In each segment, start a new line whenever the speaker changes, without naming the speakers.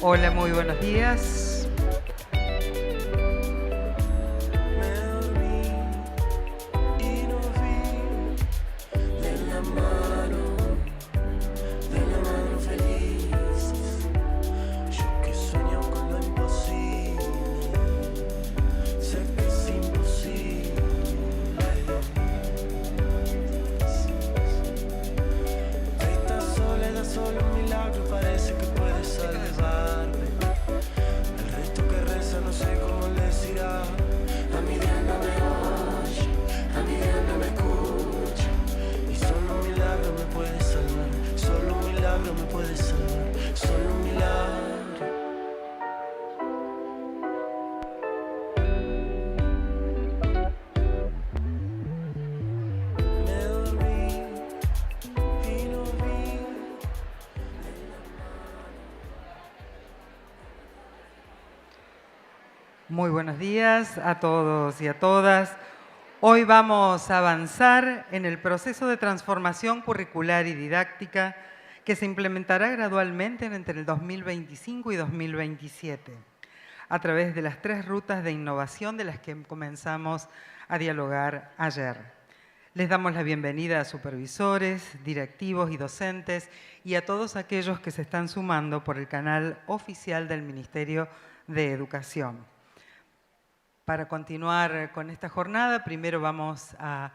Hola, muy buenos días. Muy buenos días a todos y a todas. Hoy vamos a avanzar en el proceso de transformación curricular y didáctica que se implementará gradualmente entre el 2025 y 2027, a través de las 3 rutas de innovación de las que comenzamos a dialogar ayer. Les damos la bienvenida a supervisores, directivos y docentes y a todos aquellos que se están sumando por el canal oficial del Ministerio de Educación. Para continuar con esta jornada, primero vamos a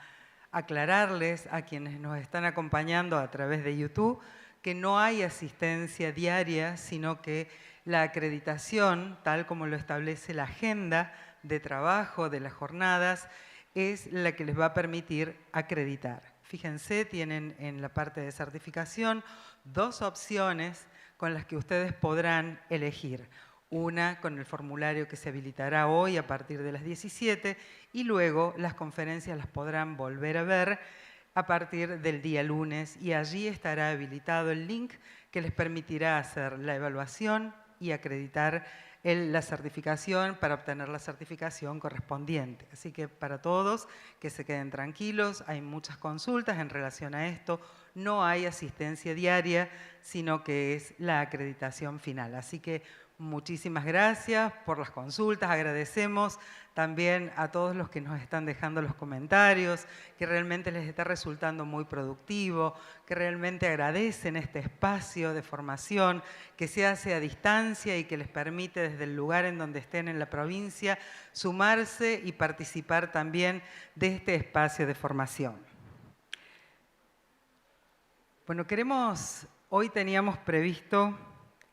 aclararles a quienes nos están acompañando a través de YouTube que no hay asistencia diaria, sino que la acreditación, tal como lo establece la agenda de trabajo de las jornadas, es la que les va a permitir acreditar. Fíjense, tienen en la parte de certificación 2 opciones con las que ustedes podrán elegir. Una con el formulario que se habilitará hoy a partir de las 17 y luego las conferencias las podrán volver a ver a partir del día lunes y allí estará habilitado el link que les permitirá hacer la evaluación y acreditar la certificación para obtener la certificación correspondiente. Así que para todos que se queden tranquilos, hay muchas consultas en relación a esto, no hay asistencia diaria, sino que es la acreditación final. Así que muchísimas gracias por las consultas, agradecemos también a todos los que nos están dejando los comentarios, que realmente les está resultando muy productivo, que realmente agradecen este espacio de formación que se hace a distancia y que les permite desde el lugar en donde estén en la provincia sumarse y participar también de este espacio de formación. Bueno, hoy teníamos previsto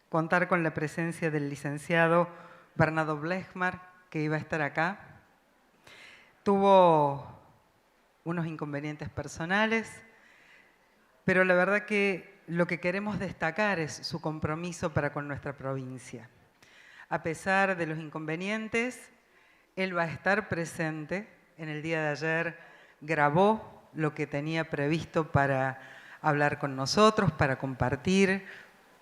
contar con la presencia del licenciado Bernardo Blechmar, que iba a estar acá. Tuvo unos inconvenientes personales, pero la verdad que lo que queremos destacar es su compromiso para con nuestra provincia. A pesar de los inconvenientes, él va a estar presente. En el día de ayer grabó lo que tenía previsto para hablar con nosotros, para compartir,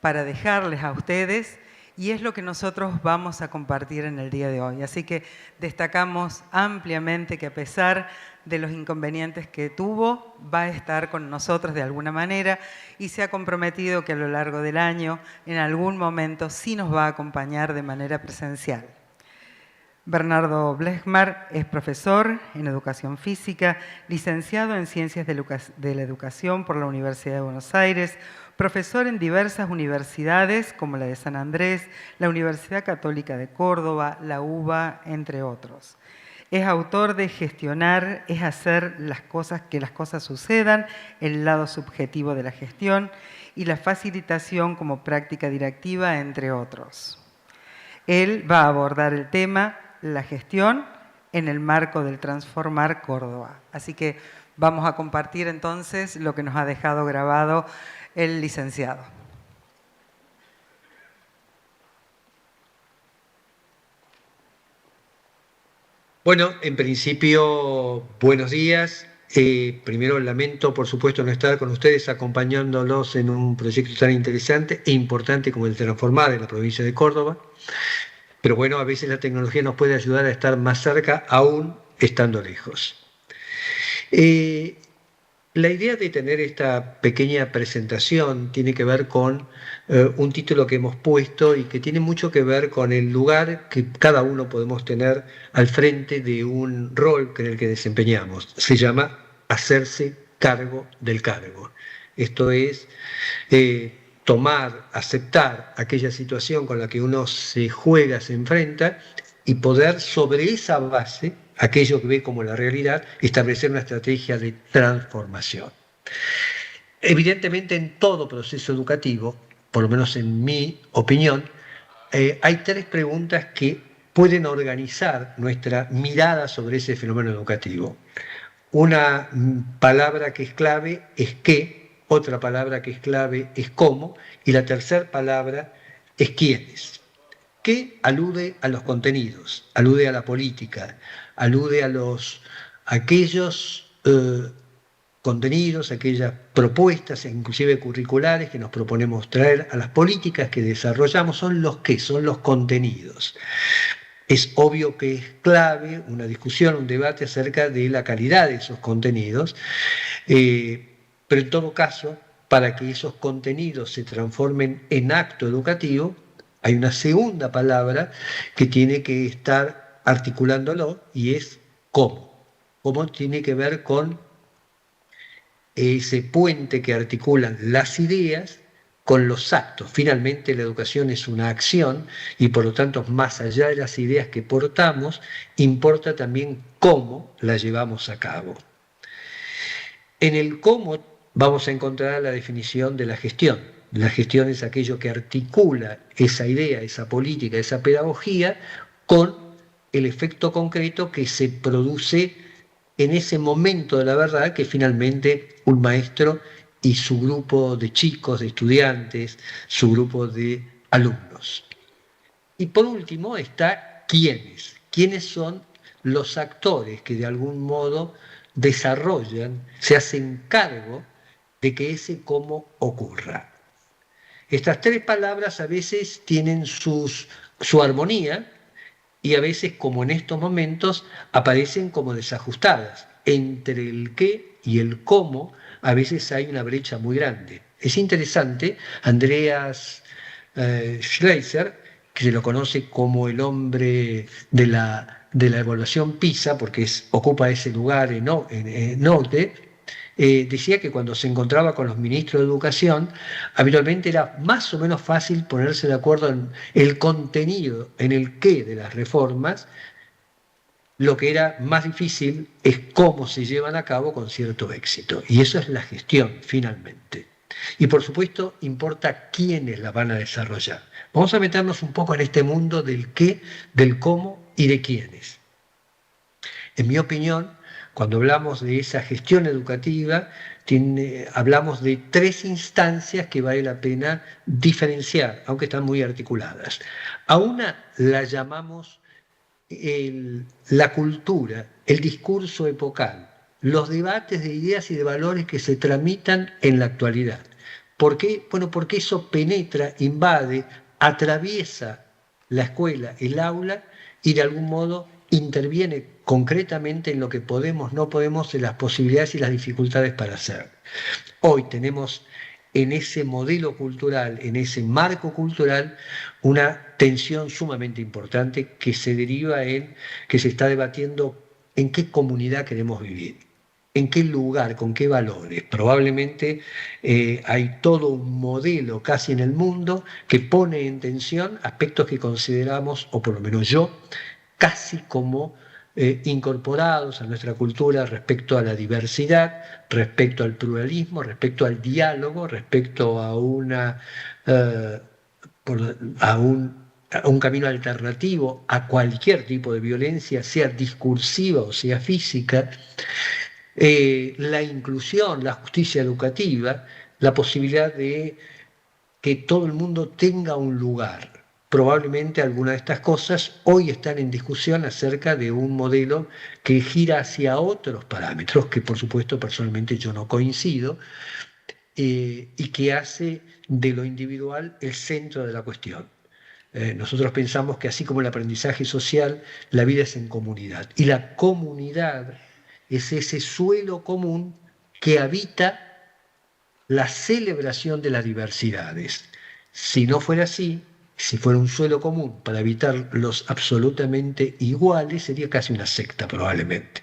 para dejarles a ustedes, y es lo que nosotros vamos a compartir en el día de hoy. Así que destacamos ampliamente que a pesar de los inconvenientes que tuvo, va a estar con nosotros de alguna manera y se ha comprometido que a lo largo del año, en algún momento, sí nos va a acompañar de manera presencial. Bernardo Blechmar es profesor en Educación Física, licenciado en Ciencias de la Educación por la Universidad de Buenos Aires, profesor en diversas universidades como la de San Andrés, la Universidad Católica de Córdoba, la UBA, entre otros. Es autor de Gestionar es hacer que las cosas sucedan, el lado subjetivo de la gestión y la facilitación como práctica directiva, entre otros. Él va a abordar el tema la gestión en el marco del Transformar Córdoba. Así que vamos a compartir entonces lo que nos ha dejado grabado el licenciado.
Bueno, en principio, buenos días. Primero lamento, por supuesto, no estar con ustedes acompañándolos en un proyecto tan interesante e importante como el Transformar en la provincia de Córdoba. Pero bueno, a veces la tecnología nos puede ayudar a estar más cerca, aún estando lejos. La idea de tener esta pequeña presentación tiene que ver con un título que hemos puesto y que tiene mucho que ver con el lugar que cada uno podemos tener al frente de un rol en el que desempeñamos. Se llama hacerse cargo del cargo. Esto es tomar, aceptar aquella situación con la que uno se juega, se enfrenta y poder sobre esa base, aquello que ve como la realidad, establecer una estrategia de transformación. Evidentemente en todo proceso educativo, por lo menos en mi opinión, hay tres preguntas que pueden organizar nuestra mirada sobre ese fenómeno educativo. Una palabra que es clave es qué, otra palabra que es clave es cómo, y la tercera palabra es quiénes. ¿Qué? Alude a los contenidos, alude a la política, alude a aquellos contenidos, aquellas propuestas, inclusive curriculares que nos proponemos traer a las políticas que desarrollamos, son los qué, son los contenidos. Es obvio que es clave una discusión, un debate acerca de la calidad de esos contenidos, pero en todo caso, para que esos contenidos se transformen en acto educativo, hay una segunda palabra que tiene que estar articulándolo y es cómo. Cómo tiene que ver con ese puente que articulan las ideas con los actos. Finalmente la educación es una acción y por lo tanto más allá de las ideas que portamos, importa también cómo la llevamos a cabo. En el cómo vamos a encontrar la definición de la gestión. La gestión es aquello que articula esa idea, esa política, esa pedagogía con el efecto concreto que se produce en ese momento de la verdad que finalmente un maestro y su grupo de chicos, de estudiantes, su grupo de alumnos. Y por último está quiénes. ¿Quiénes son los actores que de algún modo desarrollan, se hacen cargo de que ese cómo ocurra? Estas tres palabras a veces tienen su armonía y a veces, como en estos momentos, aparecen como desajustadas. Entre el qué y el cómo a veces hay una brecha muy grande. Es interesante, Andreas Schleicher, que se lo conoce como el hombre de la evaluación PISA, porque ocupa ese lugar en Norte, decía que cuando se encontraba con los ministros de Educación, habitualmente era más o menos fácil ponerse de acuerdo en el contenido, en el qué de las reformas. Lo que era más difícil es cómo se llevan a cabo con cierto éxito. Y eso es la gestión, finalmente. Y por supuesto, importa quiénes la van a desarrollar. Vamos a meternos un poco en este mundo del qué, del cómo y de quiénes. En mi opinión, cuando hablamos de esa gestión educativa, hablamos de tres instancias que vale la pena diferenciar, aunque están muy articuladas. A una la llamamos la cultura, el discurso epocal, los debates de ideas y de valores que se tramitan en la actualidad. ¿Por qué? Bueno, porque eso penetra, invade, atraviesa la escuela, el aula y de algún modo interviene concretamente en lo que podemos, no podemos, en las posibilidades y las dificultades para hacer. Hoy tenemos en ese modelo cultural, en ese marco cultural, una tensión sumamente importante que se deriva en que se está debatiendo en qué comunidad queremos vivir, en qué lugar, con qué valores. Probablemente hay todo un modelo casi en el mundo que pone en tensión aspectos que consideramos, o por lo menos yo, casi como incorporados a nuestra cultura respecto a la diversidad, respecto al pluralismo, respecto al diálogo, respecto a un camino alternativo a cualquier tipo de violencia, sea discursiva o sea física, la inclusión, la justicia educativa, la posibilidad de que todo el mundo tenga un lugar. Probablemente algunas de estas cosas hoy están en discusión acerca de un modelo que gira hacia otros parámetros, que por supuesto personalmente yo no coincido, y que hace de lo individual el centro de la cuestión. Nosotros pensamos que así como el aprendizaje social, la vida es en comunidad. Y la comunidad es ese suelo común que habita la celebración de las diversidades. Si no fuera así, si fuera un suelo común para evitar los absolutamente iguales, sería casi una secta probablemente.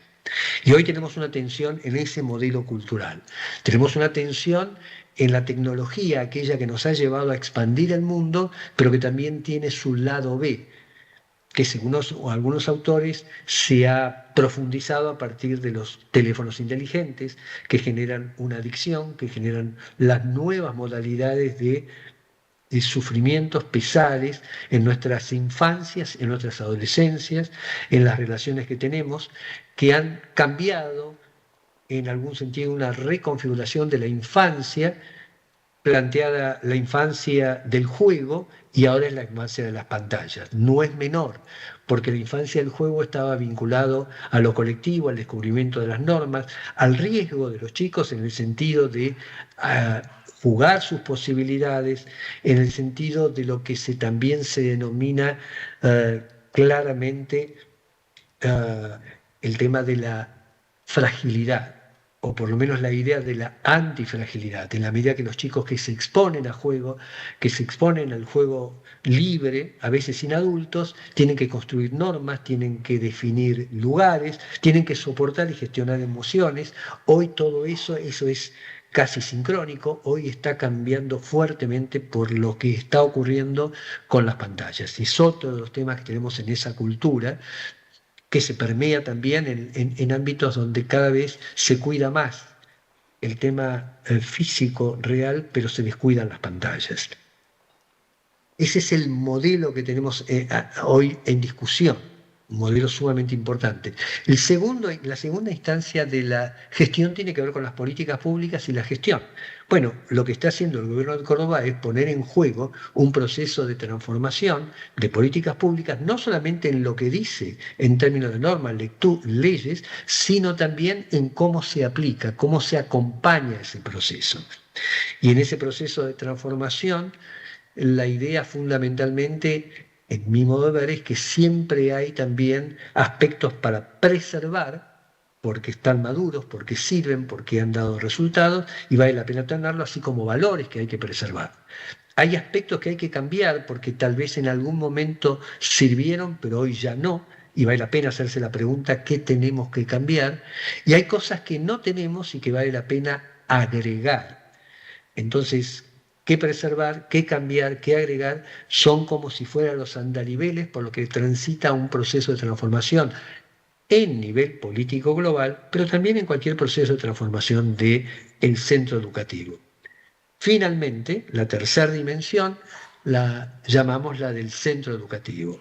Y hoy tenemos una tensión en ese modelo cultural. Tenemos una tensión en la tecnología, aquella que nos ha llevado a expandir el mundo, pero que también tiene su lado B, que según algunos autores se ha profundizado a partir de los teléfonos inteligentes, que generan una adicción, que generan las nuevas modalidades de sufrimientos pesares en nuestras infancias, en nuestras adolescencias, en las relaciones que tenemos, que han cambiado en algún sentido una reconfiguración de la infancia, planteada la infancia del juego y ahora es la infancia de las pantallas. No es menor, porque la infancia del juego estaba vinculado a lo colectivo, al descubrimiento de las normas, al riesgo de los chicos en el sentido de jugar sus posibilidades, en el sentido de lo que también se denomina claramente el tema de la fragilidad, o por lo menos la idea de la antifragilidad, en la medida que los chicos que se exponen a juego, que se exponen al juego libre, a veces sin adultos, tienen que construir normas, tienen que definir lugares, tienen que soportar y gestionar emociones. Hoy todo eso es casi sincrónico, hoy está cambiando fuertemente por lo que está ocurriendo con las pantallas. Y es otro de los temas que tenemos en esa cultura, que se permea también en ámbitos donde cada vez se cuida más el tema físico real, pero se descuidan las pantallas. Ese es el modelo que tenemos hoy en discusión, un modelo sumamente importante. La segunda instancia de la gestión tiene que ver con las políticas públicas y la gestión. Bueno, lo que está haciendo el gobierno de Córdoba es poner en juego un proceso de transformación de políticas públicas, no solamente en lo que dice en términos de normas, leyes, sino también en cómo se aplica, cómo se acompaña ese proceso. Y en ese proceso de transformación, la idea fundamentalmente, en mi modo de ver, es que siempre hay también aspectos para preservar, porque están maduros, porque sirven, porque han dado resultados, y vale la pena tenerlo, así como valores que hay que preservar. Hay aspectos que hay que cambiar, porque tal vez en algún momento sirvieron, pero hoy ya no, y vale la pena hacerse la pregunta, ¿qué tenemos que cambiar? Y hay cosas que no tenemos y que vale la pena agregar. Entonces, qué preservar, qué cambiar, qué agregar, son como si fueran los andariveles por lo que transita un proceso de transformación en nivel político global, pero también en cualquier proceso de transformación del centro educativo. Finalmente, la tercera dimensión la llamamos la del centro educativo.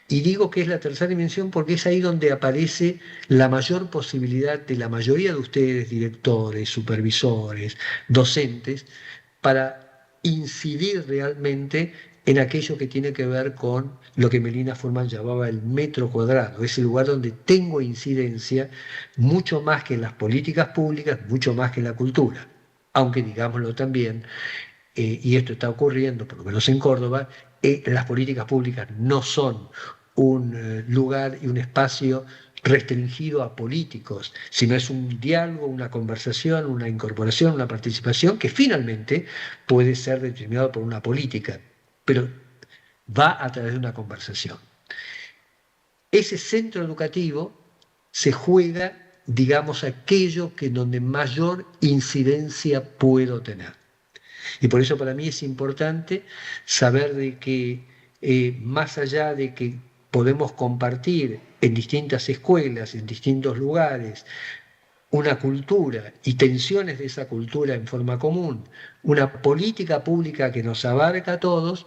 Y digo que es la tercera dimensión porque es ahí donde aparece la mayor posibilidad de la mayoría de ustedes, directores, supervisores, docentes, para incidir realmente en aquello que tiene que ver con lo que Melina Forman llamaba el metro cuadrado, ese lugar donde tengo incidencia mucho más que en las políticas públicas, mucho más que en la cultura. Aunque digámoslo también, y esto está ocurriendo, por lo menos en Córdoba, las políticas públicas no son un lugar y un espacio restringido a políticos, sino es un diálogo, una conversación, una incorporación, una participación que finalmente puede ser determinado por una política, pero va a través de una conversación. Ese centro educativo se juega, digamos, aquello que donde mayor incidencia puedo tener. Y por eso para mí es importante saber de que más allá de que podemos compartir en distintas escuelas, en distintos lugares, una cultura y tensiones de esa cultura en forma común, una política pública que nos abarca a todos,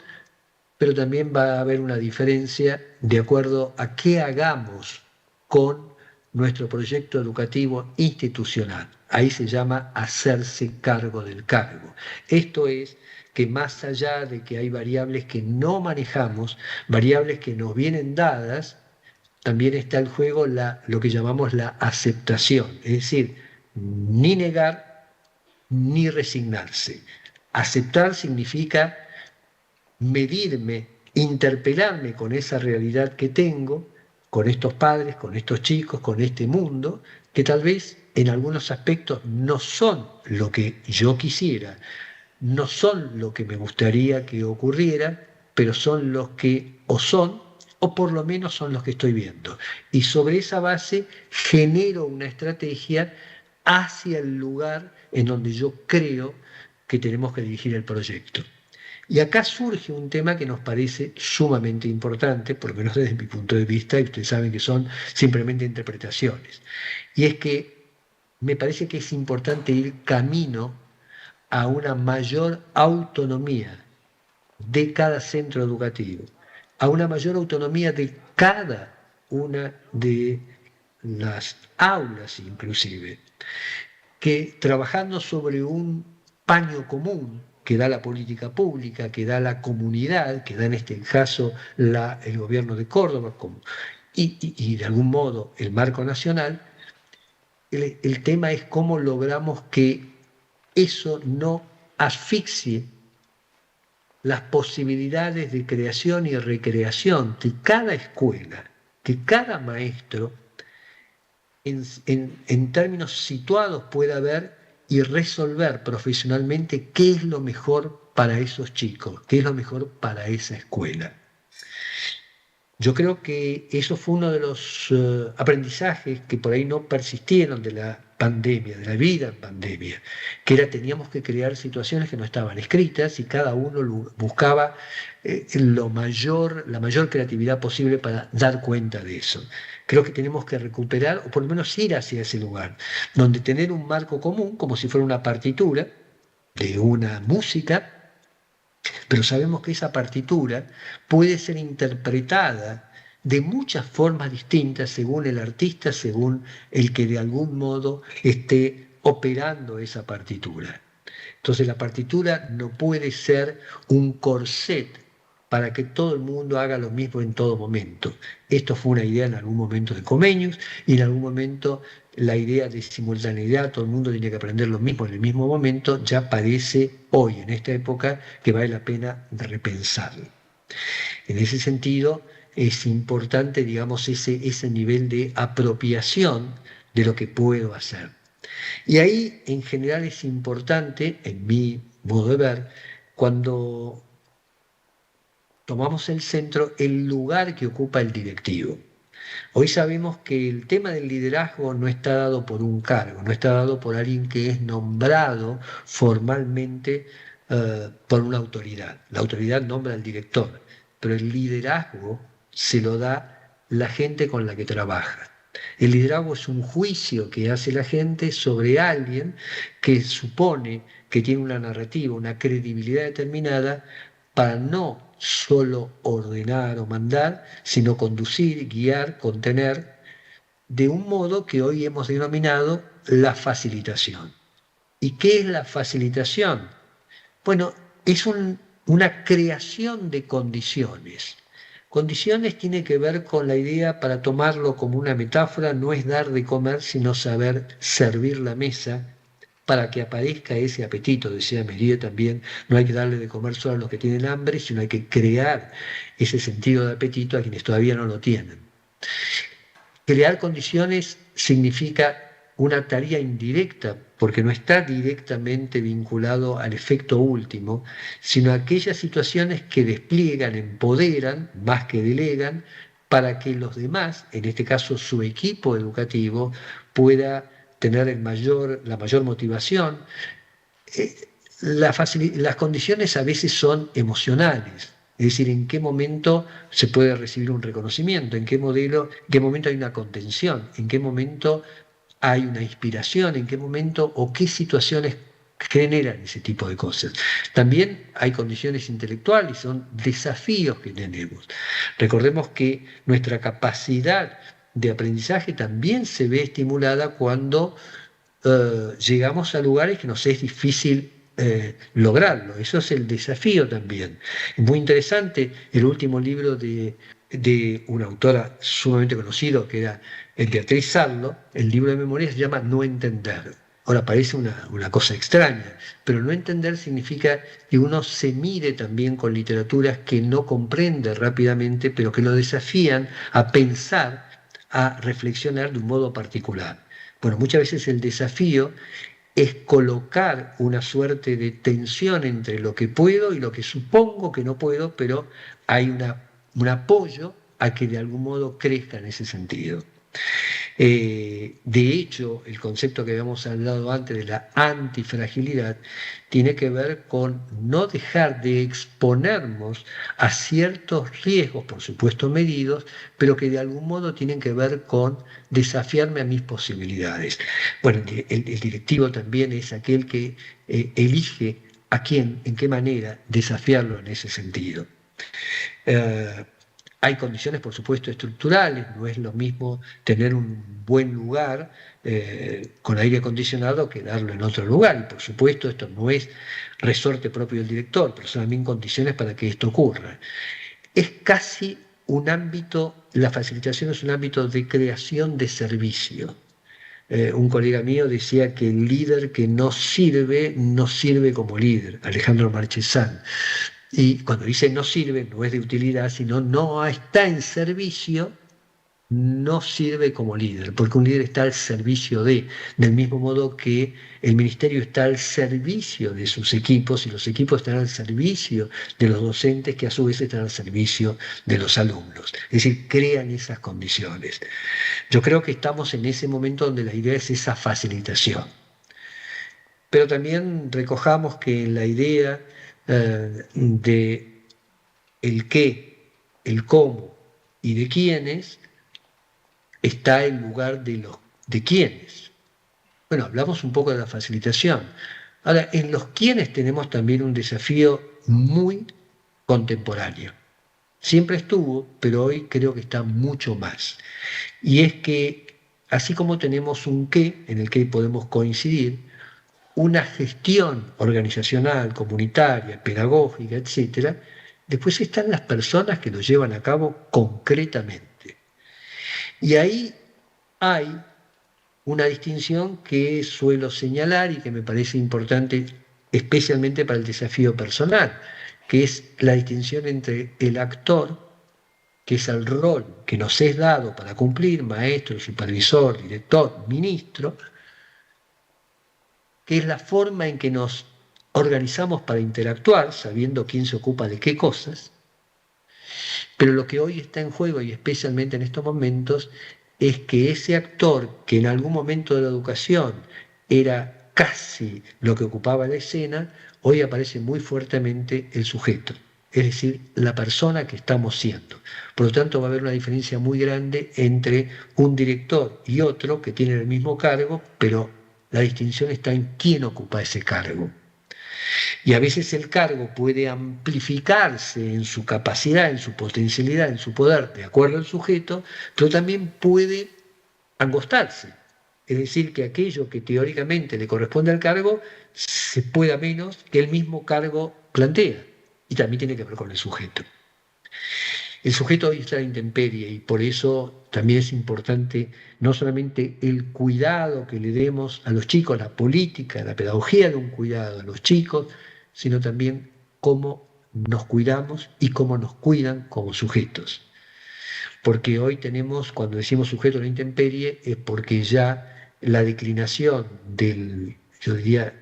pero también va a haber una diferencia de acuerdo a qué hagamos con nuestro proyecto educativo institucional. Ahí se llama hacerse cargo del cargo. Esto es que más allá de que hay variables que no manejamos, variables que nos vienen dadas, también está el juego lo que llamamos la aceptación, es decir, ni negar ni resignarse. Aceptar significa medirme, interpelarme con esa realidad que tengo, con estos padres, con estos chicos, con este mundo, que tal vez en algunos aspectos no son lo que yo quisiera, no son lo que me gustaría que ocurriera, pero son los que o son, o por lo menos son los que estoy viendo. Y sobre esa base genero una estrategia hacia el lugar en donde yo creo que tenemos que dirigir el proyecto. Y acá surge un tema que nos parece sumamente importante, por lo menos desde mi punto de vista, y ustedes saben que son simplemente interpretaciones. Y es que me parece que es importante ir camino a una mayor autonomía de cada centro educativo, a una mayor autonomía de cada una de las aulas inclusive, que trabajando sobre un paño común que da la política pública, que da la comunidad, que da en este caso el gobierno de Córdoba, y de algún modo el marco nacional, el tema es cómo logramos que eso no asfixie las posibilidades de creación y recreación que cada escuela, que cada maestro, en términos situados pueda ver y resolver profesionalmente qué es lo mejor para esos chicos, qué es lo mejor para esa escuela. Yo creo que eso fue uno de los aprendizajes que por ahí no persistieron de la pandemia, de la vida en pandemia, que era teníamos que crear situaciones que no estaban escritas y cada uno buscaba la mayor creatividad posible para dar cuenta de eso. Creo que tenemos que recuperar, o por lo menos ir hacia ese lugar, donde tener un marco común, como si fuera una partitura de una música, pero sabemos que esa partitura puede ser interpretada de muchas formas distintas según el artista, según el que de algún modo esté operando esa partitura. Entonces la partitura no puede ser un corset para que todo el mundo haga lo mismo en todo momento. Esto fue una idea en algún momento de Comenius y en algún momento la idea de simultaneidad, todo el mundo tiene que aprender lo mismo en el mismo momento, ya parece hoy, en esta época, que vale la pena repensarlo. En ese sentido, es importante, digamos, ese nivel de apropiación de lo que puedo hacer. Y ahí, en general, es importante, en mi modo de ver, cuando tomamos el centro, el lugar que ocupa el directivo. Hoy sabemos que el tema del liderazgo no está dado por un cargo, no está dado por alguien que es nombrado formalmente por una autoridad. La autoridad nombra al director, pero el liderazgo se lo da la gente con la que trabaja. El liderazgo es un juicio que hace la gente sobre alguien que supone que tiene una narrativa, una credibilidad determinada para no solo ordenar o mandar, sino conducir, guiar, contener, de un modo que hoy hemos denominado la facilitación. ¿Y qué es la facilitación? Bueno, es una creación de condiciones. Condiciones tiene que ver con la idea, para tomarlo como una metáfora, no es dar de comer, sino saber servir la mesa para que aparezca ese apetito. Decía Méliès también, no hay que darle de comer solo a los que tienen hambre, sino hay que crear ese sentido de apetito a quienes todavía no lo tienen. Crear condiciones significa una tarea indirecta, porque no está directamente vinculado al efecto último, sino a aquellas situaciones que despliegan, empoderan, más que delegan, para que los demás, en este caso su equipo educativo, pueda tener la mayor motivación. Las condiciones a veces son emocionales, es decir, en qué momento se puede recibir un reconocimiento, en qué momento hay una contención, en qué momento hay una inspiración, en qué momento o qué situaciones generan ese tipo de cosas. También hay condiciones intelectuales, son desafíos que tenemos. Recordemos que nuestra capacidad de aprendizaje también se ve estimulada cuando llegamos a lugares que nos es difícil lograrlo. Eso es el desafío también. Es muy interesante el último libro de una autora sumamente conocida, que era Beatriz Sarlo. El libro de memoria se llama No entender. Ahora parece una cosa extraña, pero no entender significa que uno se mire también con literaturas que no comprende rápidamente, pero que lo desafían a pensar, a reflexionar de un modo particular. Bueno, muchas veces el desafío es colocar una suerte de tensión entre lo que puedo y lo que supongo que no puedo, pero hay un apoyo a que de algún modo crezca en ese sentido. De hecho, el concepto que habíamos hablado antes de la antifragilidad tiene que ver con no dejar de exponernos a ciertos riesgos, por supuesto medidos, pero que de algún modo tienen que ver con desafiarme a mis posibilidades. Bueno, el directivo también es aquel que elige a quién, en qué manera desafiarlo en ese sentido. Hay condiciones, por supuesto, estructurales, no es lo mismo tener un buen lugar con aire acondicionado que darlo en otro lugar. Y por supuesto, esto no es resorte propio del director, pero son también condiciones para que esto ocurra. Es casi un ámbito, la facilitación es un ámbito de creación de servicio. Un colega mío decía que el líder que no sirve como líder, Alejandro Marchesán. Y cuando dice no sirve, no es de utilidad, sino no está en servicio, no sirve como líder, porque un líder está al servicio del mismo modo que el ministerio está al servicio de sus equipos y los equipos están al servicio de los docentes que a su vez están al servicio de los alumnos. Es decir, crean esas condiciones. Yo creo que estamos en ese momento donde la idea es esa facilitación. Pero también recojamos que la idea de el qué, el cómo y de quiénes está el lugar de quiénes. Bueno, hablamos un poco de la facilitación. Ahora, en los quiénes tenemos también un desafío muy contemporáneo. Siempre estuvo, pero hoy creo que está mucho más. Y es que, así como tenemos un qué, en el que podemos coincidir, una gestión organizacional, comunitaria, pedagógica, etcétera, después están las personas que lo llevan a cabo concretamente. Y ahí hay una distinción que suelo señalar y que me parece importante, especialmente para el desafío personal, que es la distinción entre el actor, que es el rol que nos es dado para cumplir, maestro, supervisor, director, ministro, que es la forma en que nos organizamos para interactuar, sabiendo quién se ocupa de qué cosas, pero lo que hoy está en juego, y especialmente en estos momentos, es que ese actor que en algún momento de la educación era casi lo que ocupaba la escena, hoy aparece muy fuertemente el sujeto, es decir, la persona que estamos siendo. Por lo tanto, va a haber una diferencia muy grande entre un director y otro que tienen el mismo cargo, pero la distinción está en quién ocupa ese cargo. Y a veces el cargo puede amplificarse en su capacidad, en su potencialidad, en su poder, de acuerdo al sujeto, pero también puede angostarse. Es decir, que aquello que teóricamente le corresponde al cargo se pueda menos que el mismo cargo plantea. Y también tiene que ver con el sujeto. El sujeto hoy está a la intemperie y por eso también es importante no solamente el cuidado que le demos a los chicos, la política, la pedagogía de un cuidado a los chicos, sino también cómo nos cuidamos y cómo nos cuidan como sujetos. Porque hoy tenemos, cuando decimos sujeto a la intemperie, es porque ya la declinación yo diría,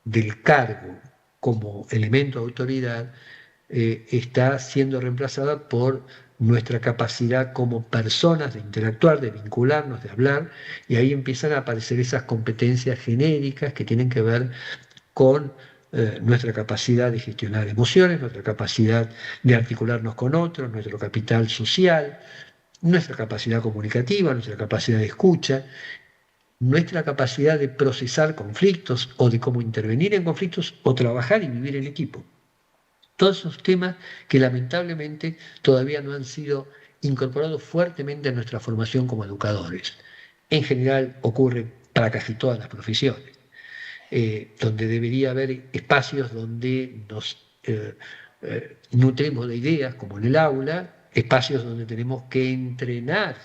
del cargo como elemento de autoridad está siendo reemplazada por nuestra capacidad como personas de interactuar, de vincularnos, de hablar, y ahí empiezan a aparecer esas competencias genéricas que tienen que ver con nuestra capacidad de gestionar emociones, nuestra capacidad de articularnos con otros, nuestro capital social, nuestra capacidad comunicativa, nuestra capacidad de escucha, nuestra capacidad de procesar conflictos o de cómo intervenir en conflictos o trabajar y vivir en equipo. Todos esos temas que lamentablemente todavía no han sido incorporados fuertemente en nuestra formación como educadores. En general ocurre para casi todas las profesiones, donde debería haber espacios donde nos nutremos de ideas, como en el aula, espacios donde tenemos que entrenar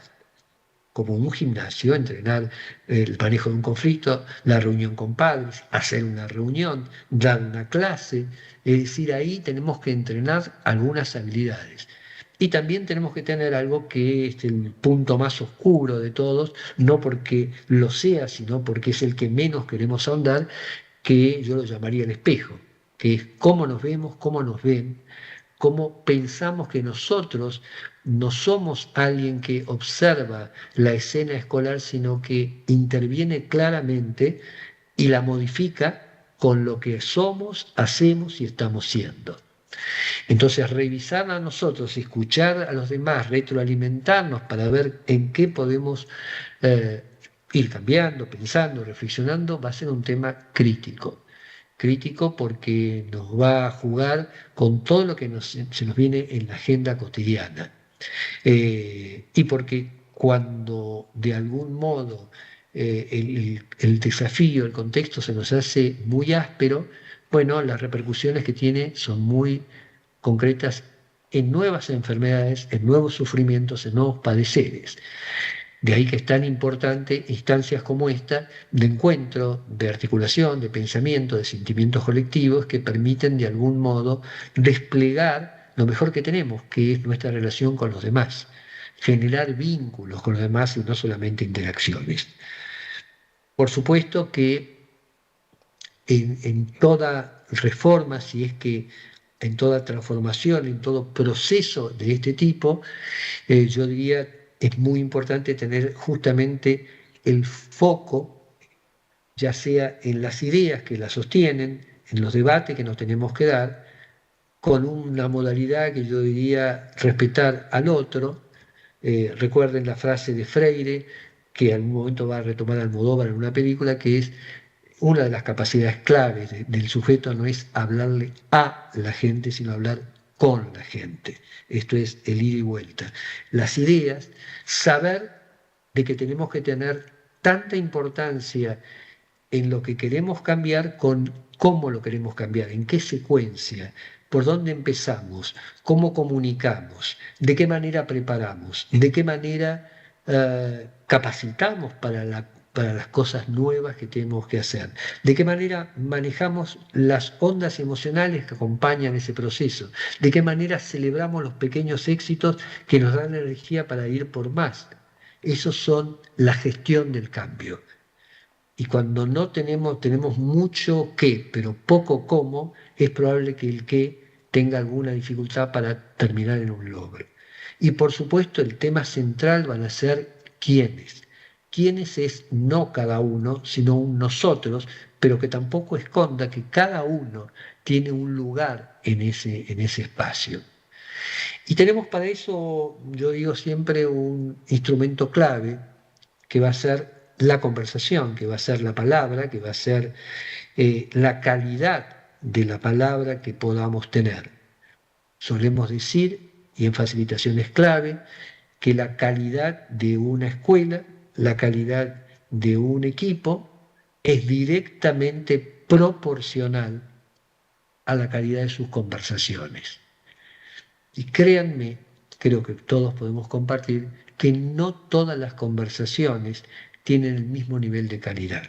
como un gimnasio, entrenar el manejo de un conflicto, la reunión con padres, hacer una reunión, dar una clase. Es decir, ahí tenemos que entrenar algunas habilidades. Y también tenemos que tener algo que es el punto más oscuro de todos, no porque lo sea, sino porque es el que menos queremos ahondar, que yo lo llamaría el espejo, que es cómo nos vemos, cómo nos ven, cómo pensamos que nosotros no somos alguien que observa la escena escolar, sino que interviene claramente y la modifica con lo que somos, hacemos y estamos siendo. Entonces, revisar a nosotros, escuchar a los demás, retroalimentarnos para ver en qué podemos eh, ir cambiando, pensando, reflexionando, va a ser un tema crítico. Crítico porque nos va a jugar con todo lo que se nos viene en la agenda cotidiana. Y porque cuando de algún modo el desafío, el contexto se nos hace muy áspero, bueno, las repercusiones que tiene son muy concretas en nuevas enfermedades, en nuevos sufrimientos, en nuevos padeceres. De ahí que es tan importante instancias como esta de encuentro, de articulación, de pensamiento, de sentimientos colectivos que permiten de algún modo desplegar lo mejor que tenemos, que es nuestra relación con los demás, generar vínculos con los demás y no solamente interacciones. Por supuesto que en toda reforma, si es que en toda transformación, en todo proceso de este tipo, yo diría es muy importante tener justamente el foco, ya sea en las ideas que las sostienen, en los debates que nos tenemos que dar, con una modalidad que yo diría respetar al otro. Recuerden la frase de Freire, que en algún momento va a retomar Almodóvar en una película, que es una de las capacidades claves del sujeto no es hablarle a la gente, sino hablar con la gente. Esto es el ida y vuelta. Las ideas, saber de que tenemos que tener tanta importancia en lo que queremos cambiar con cómo lo queremos cambiar, en qué secuencia, por dónde empezamos, cómo comunicamos, de qué manera preparamos, de qué manera capacitamos para las cosas nuevas que tenemos que hacer, de qué manera manejamos las ondas emocionales que acompañan ese proceso, de qué manera celebramos los pequeños éxitos que nos dan energía para ir por más. Esos son la gestión del cambio. Y cuando no tenemos mucho qué, pero poco cómo, es probable que el qué tenga alguna dificultad para terminar en un logro. Y por supuesto el tema central van a ser quiénes. Quiénes es no cada uno, sino un nosotros, pero que tampoco esconda que cada uno tiene un lugar en ese espacio. Y tenemos para eso, yo digo siempre, un instrumento clave que va a ser la conversación, que va a ser la palabra, que va a ser la calidad de la palabra que podamos tener. Solemos decir, y en facilitaciones clave, que la calidad de una escuela, la calidad de un equipo, es directamente proporcional a la calidad de sus conversaciones. Y créanme, creo que todos podemos compartir, que no todas las conversaciones tienen el mismo nivel de calidad.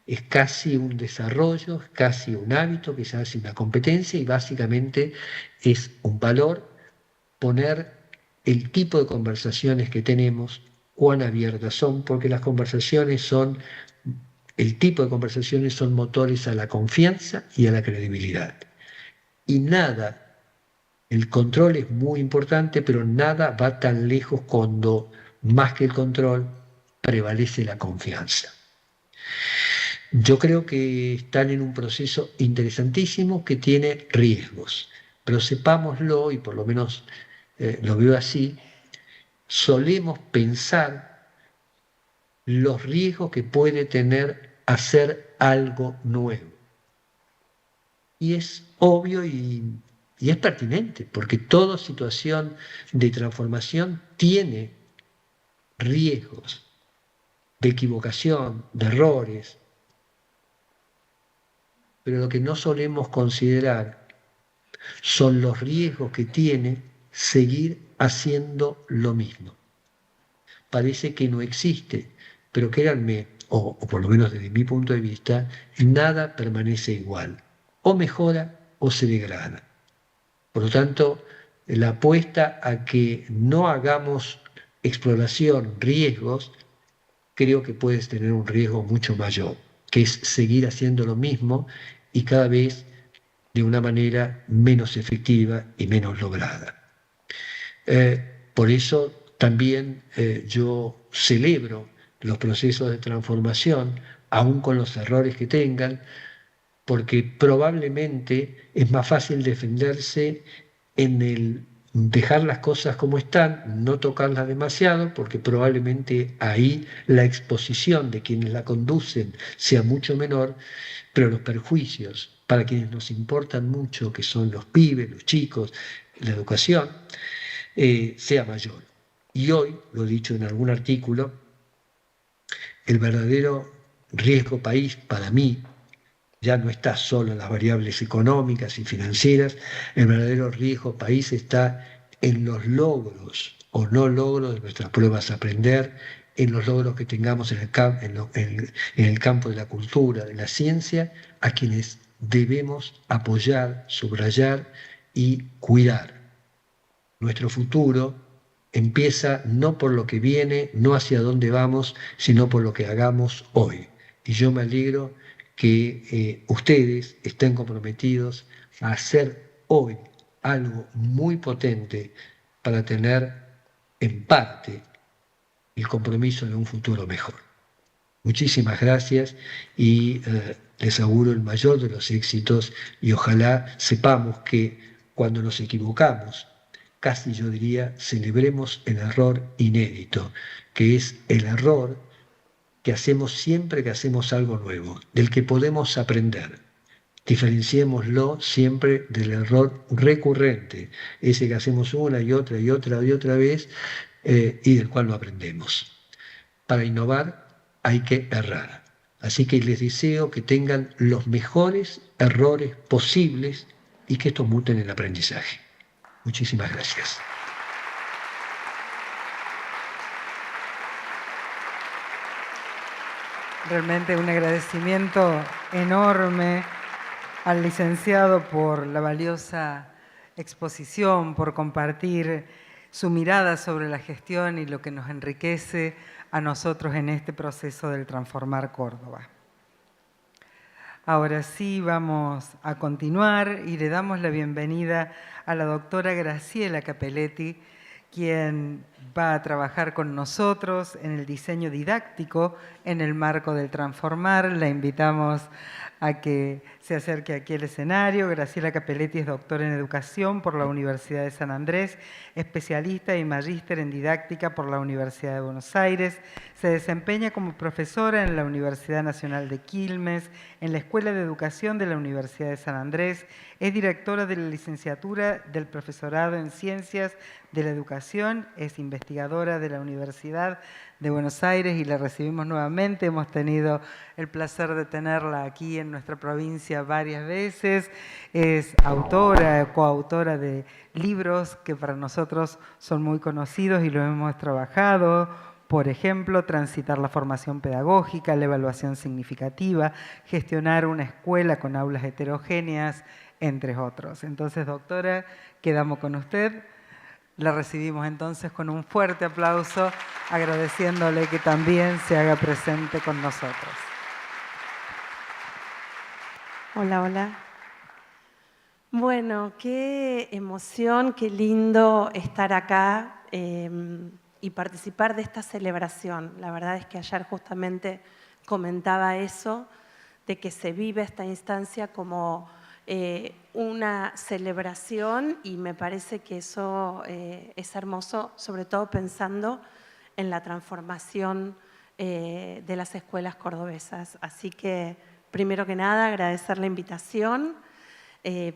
Es casi un desarrollo, es casi un hábito, quizás una competencia y básicamente es un valor poner el tipo de conversaciones que tenemos, cuán abiertas son, porque las conversaciones son, el tipo de conversaciones son motores a la confianza y a la credibilidad. Y nada, el control es muy importante, pero nada va tan lejos cuando más que el control prevalece la confianza. Yo creo que están en un proceso interesantísimo que tiene riesgos, pero sepámoslo, y por lo menos lo veo así, solemos pensar los riesgos que puede tener hacer algo nuevo. Y es obvio y es pertinente, porque toda situación de transformación tiene riesgos de equivocación, de errores, pero lo que no solemos considerar son los riesgos que tiene seguir haciendo lo mismo. Parece que no existe, pero créanme, o por lo menos desde mi punto de vista, nada permanece igual, o mejora o se degrada. Por lo tanto, la apuesta a que no hagamos exploración, riesgos, creo que puedes tener un riesgo mucho mayor, que es seguir haciendo lo mismo y cada vez de una manera menos efectiva y menos lograda. Por eso también yo celebro los procesos de transformación, aún con los errores que tengan, porque probablemente es más fácil defenderse en el dejar las cosas como están, no tocarlas demasiado, porque probablemente ahí la exposición de quienes la conducen sea mucho menor, pero los perjuicios para quienes nos importan mucho, que son los pibes, los chicos, la educación, sea mayor. Y hoy, lo he dicho en algún artículo, el verdadero riesgo país para mí ya no está solo en las variables económicas y financieras, el verdadero riesgo país está en los logros o no logros de nuestras pruebas a aprender, en los logros que tengamos en el campo de la cultura, de la ciencia, a quienes debemos apoyar, subrayar y cuidar. Nuestro futuro empieza no por lo que viene, no hacia dónde vamos, sino por lo que hagamos hoy. Y yo me alegro que ustedes estén comprometidos a hacer hoy algo muy potente para tener en parte el compromiso de un futuro mejor. Muchísimas gracias y les auguro el mayor de los éxitos y ojalá sepamos que cuando nos equivocamos, casi yo diría, celebremos el error inédito, que es el error que hacemos siempre que hacemos algo nuevo, del que podemos aprender. Diferenciémoslo siempre del error recurrente, ese que hacemos una y otra y otra y otra vez y del cual no aprendemos. Para innovar hay que errar. Así que les deseo que tengan los mejores errores posibles y que estos muten en aprendizaje. Muchísimas gracias.
Realmente un agradecimiento enorme al licenciado por la valiosa exposición, por compartir su mirada sobre la gestión y lo que nos enriquece a nosotros en este proceso del transformar Córdoba. Ahora sí vamos a continuar y le damos la bienvenida a la doctora Graciela Capelletti, quien va a trabajar con nosotros en el diseño didáctico en el marco del transformar. La invitamos a que se acerque aquí al escenario. Graciela Capelletti es doctora en educación por la Universidad de San Andrés, especialista y magíster en didáctica por la Universidad de Buenos Aires. Se desempeña como profesora en la Universidad Nacional de Quilmes, en la Escuela de Educación de la Universidad de San Andrés. Es directora de la licenciatura del profesorado en Ciencias de la Educación, es investigadora de la Universidad de Buenos Aires y la recibimos nuevamente. Hemos tenido el placer de tenerla aquí en nuestra provincia varias veces. Es autora, coautora de libros que para nosotros son muy conocidos y los hemos trabajado. Por ejemplo, transitar la formación pedagógica, la evaluación significativa, gestionar una escuela con aulas heterogéneas, entre otros. Entonces, doctora, quedamos con usted. La recibimos entonces con un fuerte aplauso, agradeciéndole que también se haga presente con nosotros.
Hola, hola. Bueno, qué emoción, qué lindo estar acá y participar de esta celebración. La verdad es que ayer justamente comentaba eso, de que se vive esta instancia como una celebración y me parece que eso es hermoso, sobre todo pensando en la transformación de las escuelas cordobesas. Así que, primero que nada, agradecer la invitación.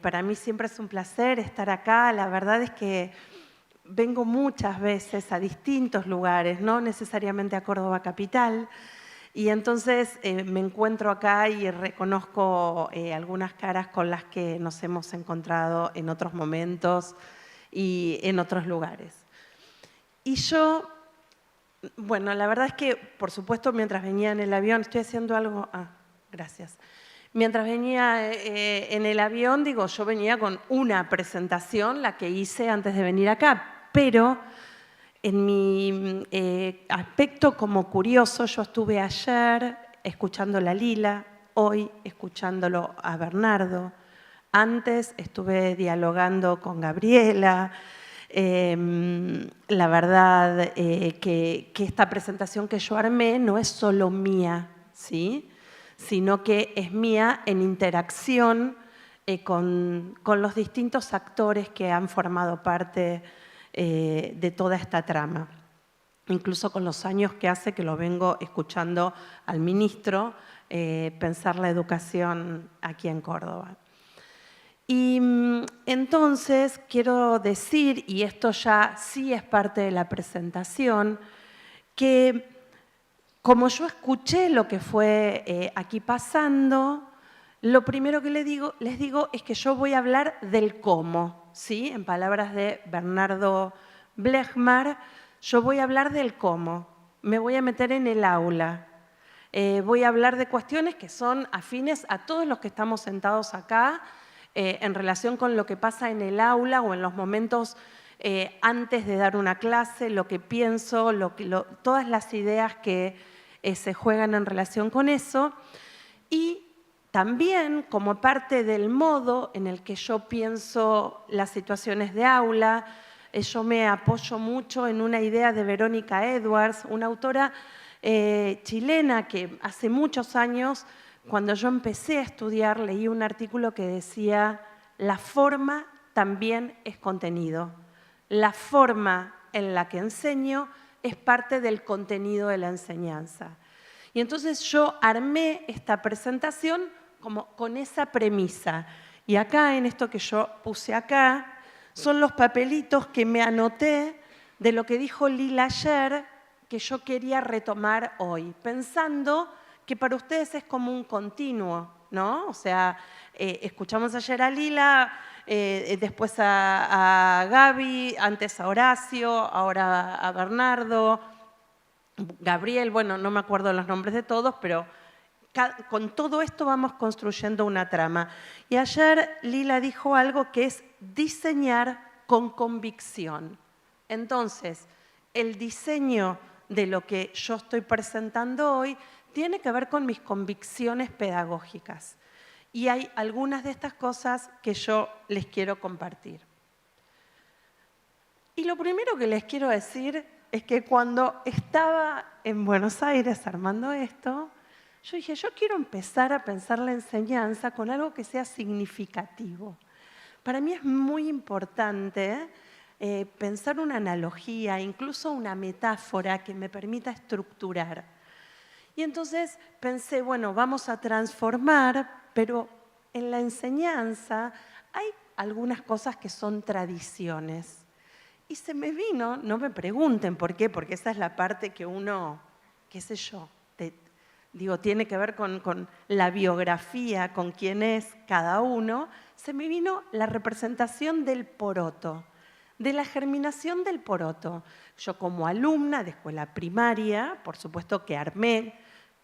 Para mí siempre es un placer estar acá. La verdad es que vengo muchas veces a distintos lugares, no necesariamente a Córdoba capital, y entonces me encuentro acá y reconozco algunas caras con las que nos hemos encontrado en otros momentos y en otros lugares. Y yo, bueno, la verdad es que, por supuesto, mientras venía en el avión, estoy haciendo algo... Ah, gracias. Mientras venía en el avión, digo, yo venía con una presentación, la que hice antes de venir acá, pero en mi aspecto como curioso, yo estuve ayer escuchando a Lila, hoy escuchándolo a Bernardo, antes estuve dialogando con Gabriela. La verdad que esta presentación que yo armé no es solo mía, ¿sí?, sino que es mía en interacción con los distintos actores que han formado parte de toda esta trama. Incluso con los años que hace que lo vengo escuchando al ministro pensar la educación aquí en Córdoba. Y entonces quiero decir, y esto ya sí es parte de la presentación, que como yo escuché lo que fue aquí pasando, lo primero que les digo es que yo voy a hablar del cómo, ¿sí? En palabras de Bernardo Blechmar, yo voy a hablar del cómo, me voy a meter en el aula, voy a hablar de cuestiones que son afines a todos los que estamos sentados acá en relación con lo que pasa en el aula o en los momentos antes de dar una clase, lo que pienso, todas las ideas que se juegan en relación con eso. Y también como parte del modo en el que yo pienso las situaciones de aula, yo me apoyo mucho en una idea de Verónica Edwards, una autora chilena que hace muchos años, cuando yo empecé a estudiar, leí un artículo que decía: la forma también es contenido. La forma en la que enseño es parte del contenido de la enseñanza. Y entonces yo armé esta presentación como con esa premisa. Y acá, en esto que yo puse acá, son los papelitos que me anoté de lo que dijo Lila ayer, que yo quería retomar hoy, pensando que para ustedes es como un continuo, ¿no? O sea, escuchamos ayer a Lila, después a Gaby, antes a Horacio, ahora a Bernardo, Gabriel, bueno, no me acuerdo los nombres de todos, pero con todo esto vamos construyendo una trama. Y ayer Lila dijo algo que es diseñar con convicción. Entonces, el diseño de lo que yo estoy presentando hoy tiene que ver con mis convicciones pedagógicas. Y hay algunas de estas cosas que yo les quiero compartir. Y lo primero que les quiero decir es que cuando estaba en Buenos Aires armando esto, yo dije, yo quiero empezar a pensar la enseñanza con algo que sea significativo. Para mí es muy importante pensar una analogía, incluso una metáfora que me permita estructurar. Y entonces pensé, bueno, vamos a transformar, pero en la enseñanza hay algunas cosas que son tradiciones. Y se me vino, no me pregunten por qué, porque esa es la parte que uno, qué sé yo, tiene que ver con la biografía, con quién es cada uno. Se me vino la representación del poroto, de la germinación del poroto. Yo como alumna de escuela primaria, por supuesto que armé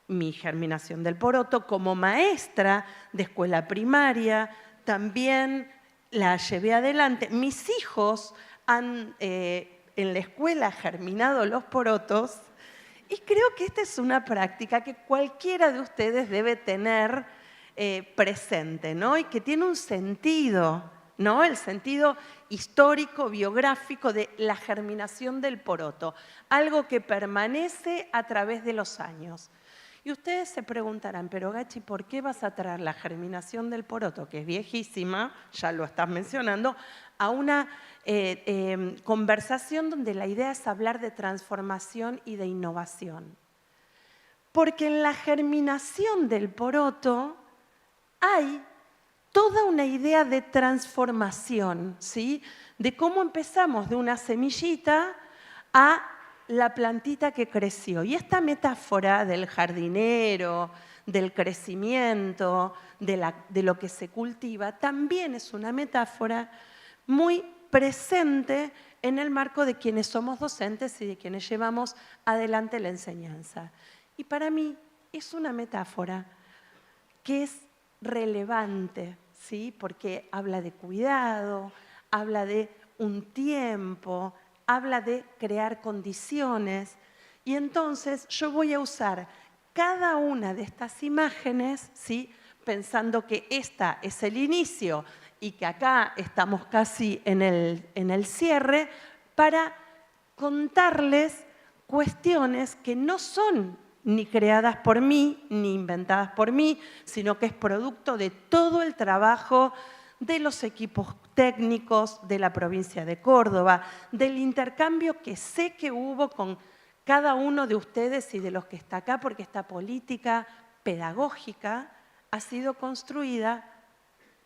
mi germinación del poroto, como maestra de escuela primaria, también la llevé adelante. Mis hijos han en la escuela germinado los porotos y creo que esta es una práctica que cualquiera de ustedes debe tener presente, ¿no? Y que tiene un sentido, ¿no? El sentido histórico, biográfico de la germinación del poroto, algo que permanece a través de los años. Y ustedes se preguntarán, pero Gachi, ¿por qué vas a traer la germinación del poroto, que es viejísima, ya lo estás mencionando, a una conversación donde la idea es hablar de transformación y de innovación? Porque en la germinación del poroto hay toda una idea de transformación, ¿sí? De cómo empezamos de una semillita a la plantita que creció. Y esta metáfora del jardinero, del crecimiento, de lo que se cultiva, también es una metáfora muy presente en el marco de quienes somos docentes y de quienes llevamos adelante la enseñanza. Y para mí es una metáfora que es relevante, ¿sí? Porque habla de cuidado, habla de un tiempo, habla de crear condiciones. Y entonces yo voy a usar cada una de estas imágenes, ¿sí? Pensando que esta es el inicio y que acá estamos casi en el cierre, para contarles cuestiones que no son ni creadas por mí, ni inventadas por mí, sino que es producto de todo el trabajo de los equipos técnicos de la provincia de Córdoba, del intercambio que sé que hubo con cada uno de ustedes y de los que está acá, porque esta política pedagógica ha sido construida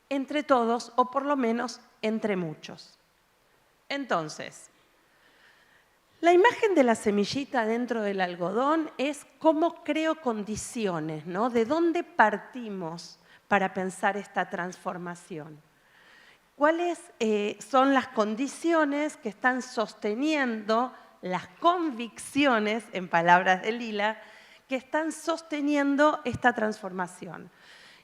entre todos, o por lo menos entre muchos. Entonces, la imagen de la semillita dentro del algodón es cómo creo condiciones, ¿no? ¿De dónde partimos para pensar esta transformación? ¿Cuáles son las condiciones que están sosteniendo las convicciones, en palabras de Lila, que están sosteniendo esta transformación?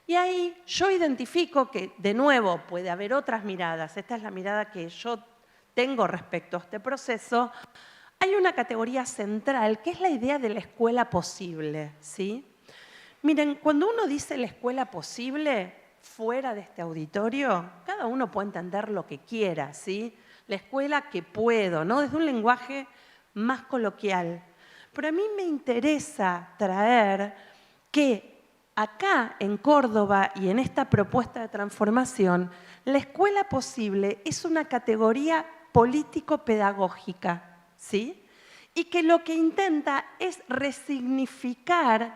Y ahí yo identifico que, de nuevo, puede haber otras miradas. Esta es la mirada que yo tengo respecto a este proceso. Hay una categoría central, que es la idea de la escuela posible, ¿sí? Miren, cuando uno dice la escuela posible, fuera de este auditorio, cada uno puede entender lo que quiera, ¿sí? La escuela que puedo, ¿no? Desde un lenguaje más coloquial. Pero a mí me interesa traer que acá en Córdoba y en esta propuesta de transformación, la escuela posible es una categoría político-pedagógica, ¿sí? Y que lo que intenta es resignificar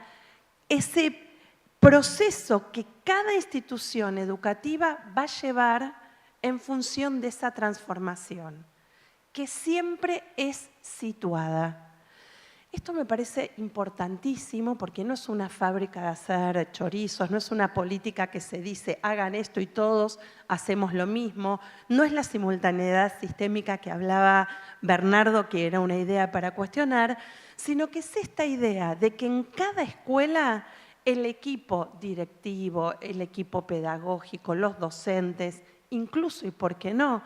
ese proceso que cada institución educativa va a llevar en función de esa transformación, que siempre es situada. Esto me parece importantísimo porque no es una fábrica de hacer chorizos, no es una política que se dice hagan esto y todos hacemos lo mismo, no es la simultaneidad sistémica que hablaba Bernardo, que era una idea para cuestionar, sino que es esta idea de que en cada escuela el equipo directivo, el equipo pedagógico, los docentes, incluso y por qué no,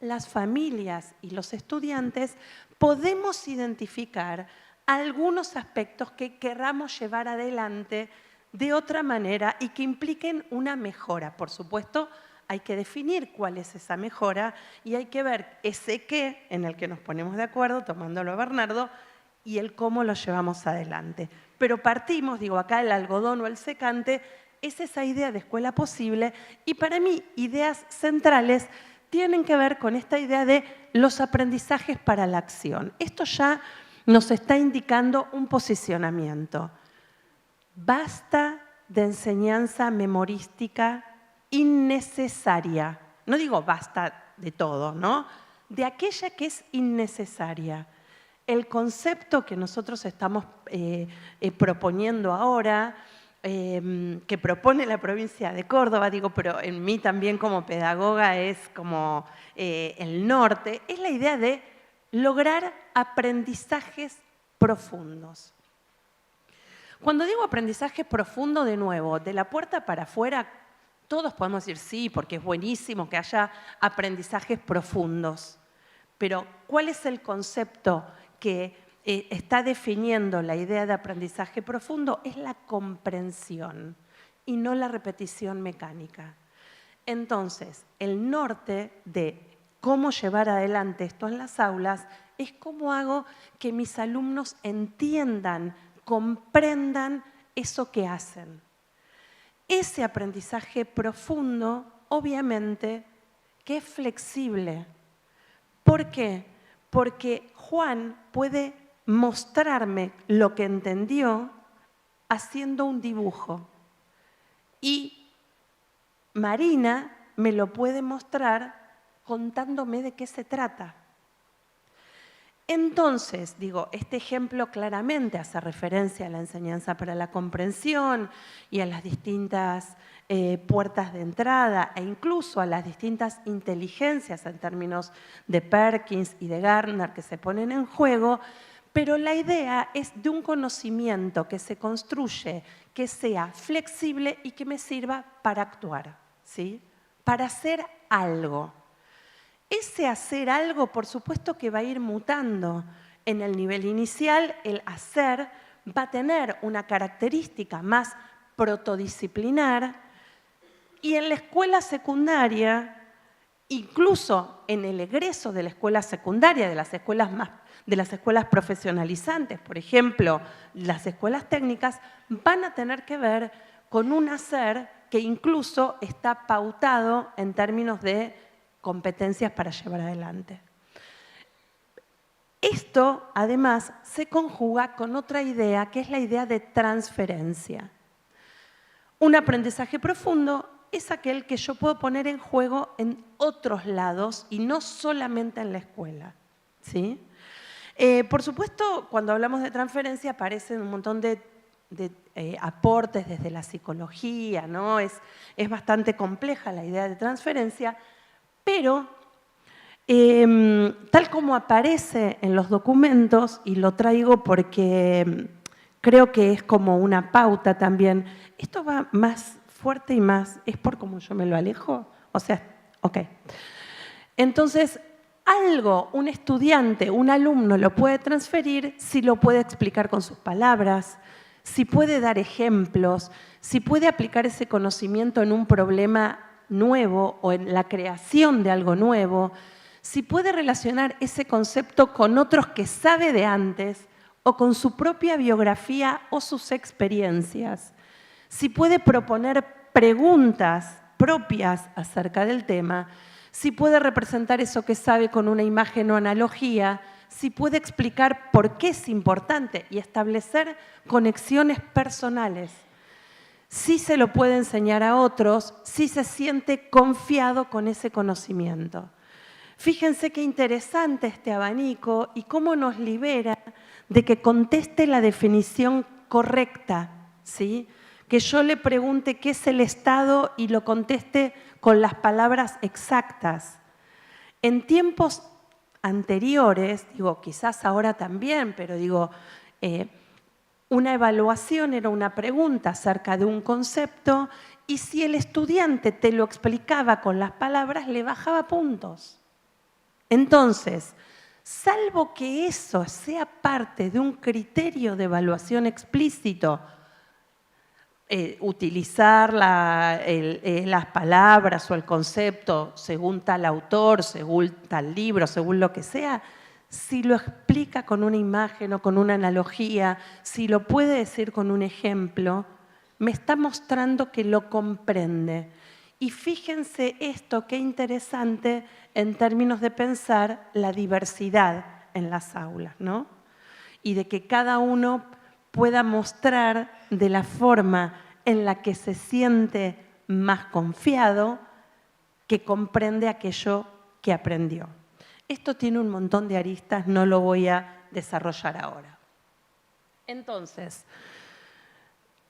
las familias y los estudiantes, podemos identificar algunos aspectos que querramos llevar adelante de otra manera y que impliquen una mejora. Por supuesto, hay que definir cuál es esa mejora y hay que ver ese qué en el que nos ponemos de acuerdo, tomándolo a Bernardo, y el cómo lo llevamos adelante. Pero partimos, digo, acá el algodón o el secante, es esa idea de escuela posible y para mí ideas centrales tienen que ver con esta idea de los aprendizajes para la acción. Esto ya nos está indicando un posicionamiento. Basta de enseñanza memorística innecesaria. No digo basta de todo, ¿no? De aquella que es innecesaria. El concepto que nosotros estamos proponiendo ahora, que propone la provincia de Córdoba, digo, pero en mí también como pedagoga es como el norte, es la idea de lograr aprendizajes profundos. Cuando digo aprendizaje profundo, de nuevo, de la puerta para afuera, todos podemos decir sí, porque es buenísimo que haya aprendizajes profundos. Pero, ¿cuál es el concepto que está definiendo la idea de aprendizaje profundo? Es la comprensión y no la repetición mecánica. Entonces, el norte de cómo llevar adelante esto en las aulas es cómo hago que mis alumnos entiendan, comprendan eso que hacen. Ese aprendizaje profundo, obviamente, que es flexible. ¿Por qué? Porque Juan puede mostrarme lo que entendió haciendo un dibujo y Marina me lo puede mostrar contándome de qué se trata. Entonces, digo, este ejemplo claramente hace referencia a la enseñanza para la comprensión y a las distintas puertas de entrada e incluso a las distintas inteligencias en términos de Perkins y de Gardner que se ponen en juego, Pero la idea es de un conocimiento que se construye, que sea flexible y que me sirva para actuar, ¿sí? Para hacer algo. Ese hacer algo, por supuesto que va a ir mutando. En el nivel inicial, el hacer va a tener una característica más protodisciplinar y en la escuela secundaria, incluso en el egreso de la escuela secundaria, de las escuelas profesionalizantes, por ejemplo, las escuelas técnicas, van a tener que ver con un hacer que incluso está pautado en términos de competencias para llevar adelante. Esto, además, se conjuga con otra idea, que es la idea de transferencia. Un aprendizaje profundo es aquel que yo puedo poner en juego en otros lados y no solamente en la escuela, ¿sí? Por supuesto, cuando hablamos de transferencia aparecen un montón de aportes desde la psicología, ¿no? Es bastante compleja la idea de transferencia, pero tal como aparece en los documentos, y lo traigo porque creo que es como una pauta también, esto va más fuerte y más, ¿es por cómo yo me lo alejo? O sea, ok. Entonces, algo, un estudiante, un alumno lo puede transferir si lo puede explicar con sus palabras, si puede dar ejemplos, si puede aplicar ese conocimiento en un problema nuevo o en la creación de algo nuevo, si puede relacionar ese concepto con otros que sabe de antes o con su propia biografía o sus experiencias, si puede proponer preguntas propias acerca del tema, si puede representar eso que sabe con una imagen o analogía, si puede explicar por qué es importante y establecer conexiones personales, si se lo puede enseñar a otros, si se siente confiado con ese conocimiento. Fíjense qué interesante este abanico y cómo nos libera de que conteste la definición correcta, ¿sí? Que yo le pregunte qué es el Estado y lo conteste con las palabras exactas. En tiempos anteriores, digo, quizás ahora también, pero digo, una evaluación era una pregunta acerca de un concepto y si el estudiante te lo explicaba con las palabras, le bajaba puntos. Entonces, salvo que eso sea parte de un criterio de evaluación explícito, utilizar las palabras o el concepto según tal autor, según tal libro, según lo que sea, si lo explica con una imagen o con una analogía, si lo puede decir con un ejemplo, me está mostrando que lo comprende. Y fíjense esto, qué interesante en términos de pensar la diversidad en las aulas, ¿no? Y de que cada uno pueda mostrar de la forma en la que se siente más confiado, que comprende aquello que aprendió. Esto tiene un montón de aristas, no lo voy a desarrollar ahora. Entonces,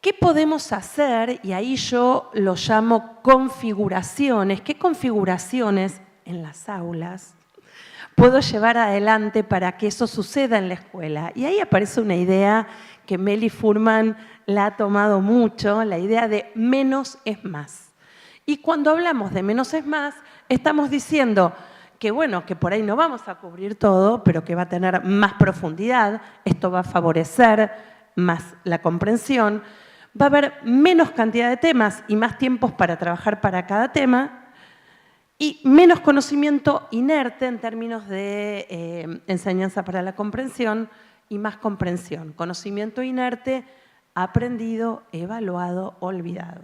¿qué podemos hacer? Y ahí yo lo llamo configuraciones. ¿Qué configuraciones en las aulas puedo llevar adelante para que eso suceda en la escuela? Y ahí aparece una idea que Meli Furman la ha tomado mucho, la idea de menos es más. Y cuando hablamos de menos es más, estamos diciendo que bueno, que por ahí no vamos a cubrir todo, pero que va a tener más profundidad, esto va a favorecer más la comprensión, va a haber menos cantidad de temas y más tiempos para trabajar para cada tema y menos conocimiento inerte en términos de enseñanza para la comprensión y más comprensión. Conocimiento inerte, aprendido, evaluado, olvidado.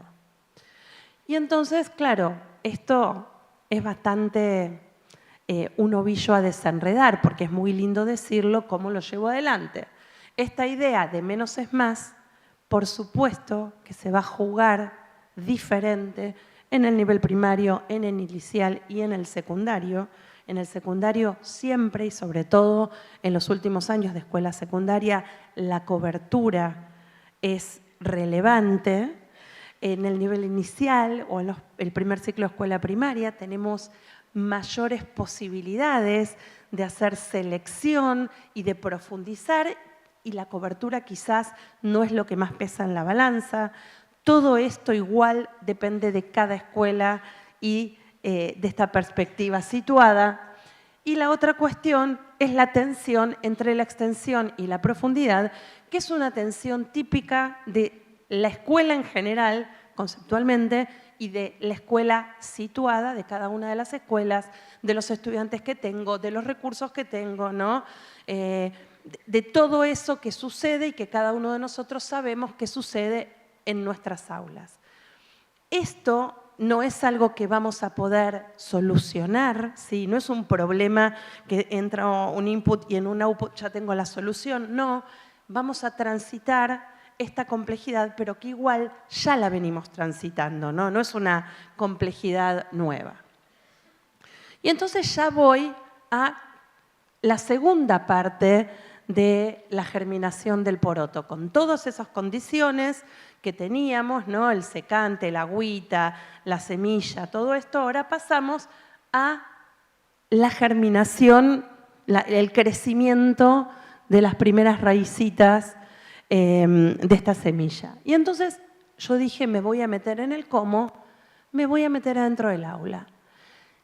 Y entonces, claro, esto es bastante un ovillo a desenredar, porque es muy lindo decirlo, ¿cómo lo llevo adelante? Esta idea de menos es más, por supuesto que se va a jugar diferente en el nivel primario, en el inicial y en el secundario. En el secundario siempre y sobre todo en los últimos años de escuela secundaria la cobertura es relevante. En el nivel inicial o en el primer ciclo de escuela primaria tenemos mayores posibilidades de hacer selección y de profundizar, y la cobertura quizás no es lo que más pesa en la balanza. Todo esto igual depende de cada escuela y de esta perspectiva situada. Y la otra cuestión es la tensión entre la extensión y la profundidad, que es una tensión típica de la escuela en general, conceptualmente, y de la escuela situada, de cada una de las escuelas, de los estudiantes que tengo, de los recursos que tengo, ¿no? De todo eso que sucede y que cada uno de nosotros sabemos que sucede en nuestras aulas. Esto no es algo que vamos a poder solucionar, ¿sí? No es un problema que entra un input y en un output ya tengo la solución, no. Vamos a transitar esta complejidad, pero que igual ya la venimos transitando, ¿no? No es una complejidad nueva. Y entonces ya voy a la segunda parte de la germinación del poroto, con todas esas condiciones que teníamos, ¿no? El secante, la agüita, la semilla, todo esto. Ahora pasamos a la germinación, el crecimiento de las primeras raícitas de esta semilla. Y entonces yo dije, me voy a meter en el cómo, me voy a meter adentro del aula.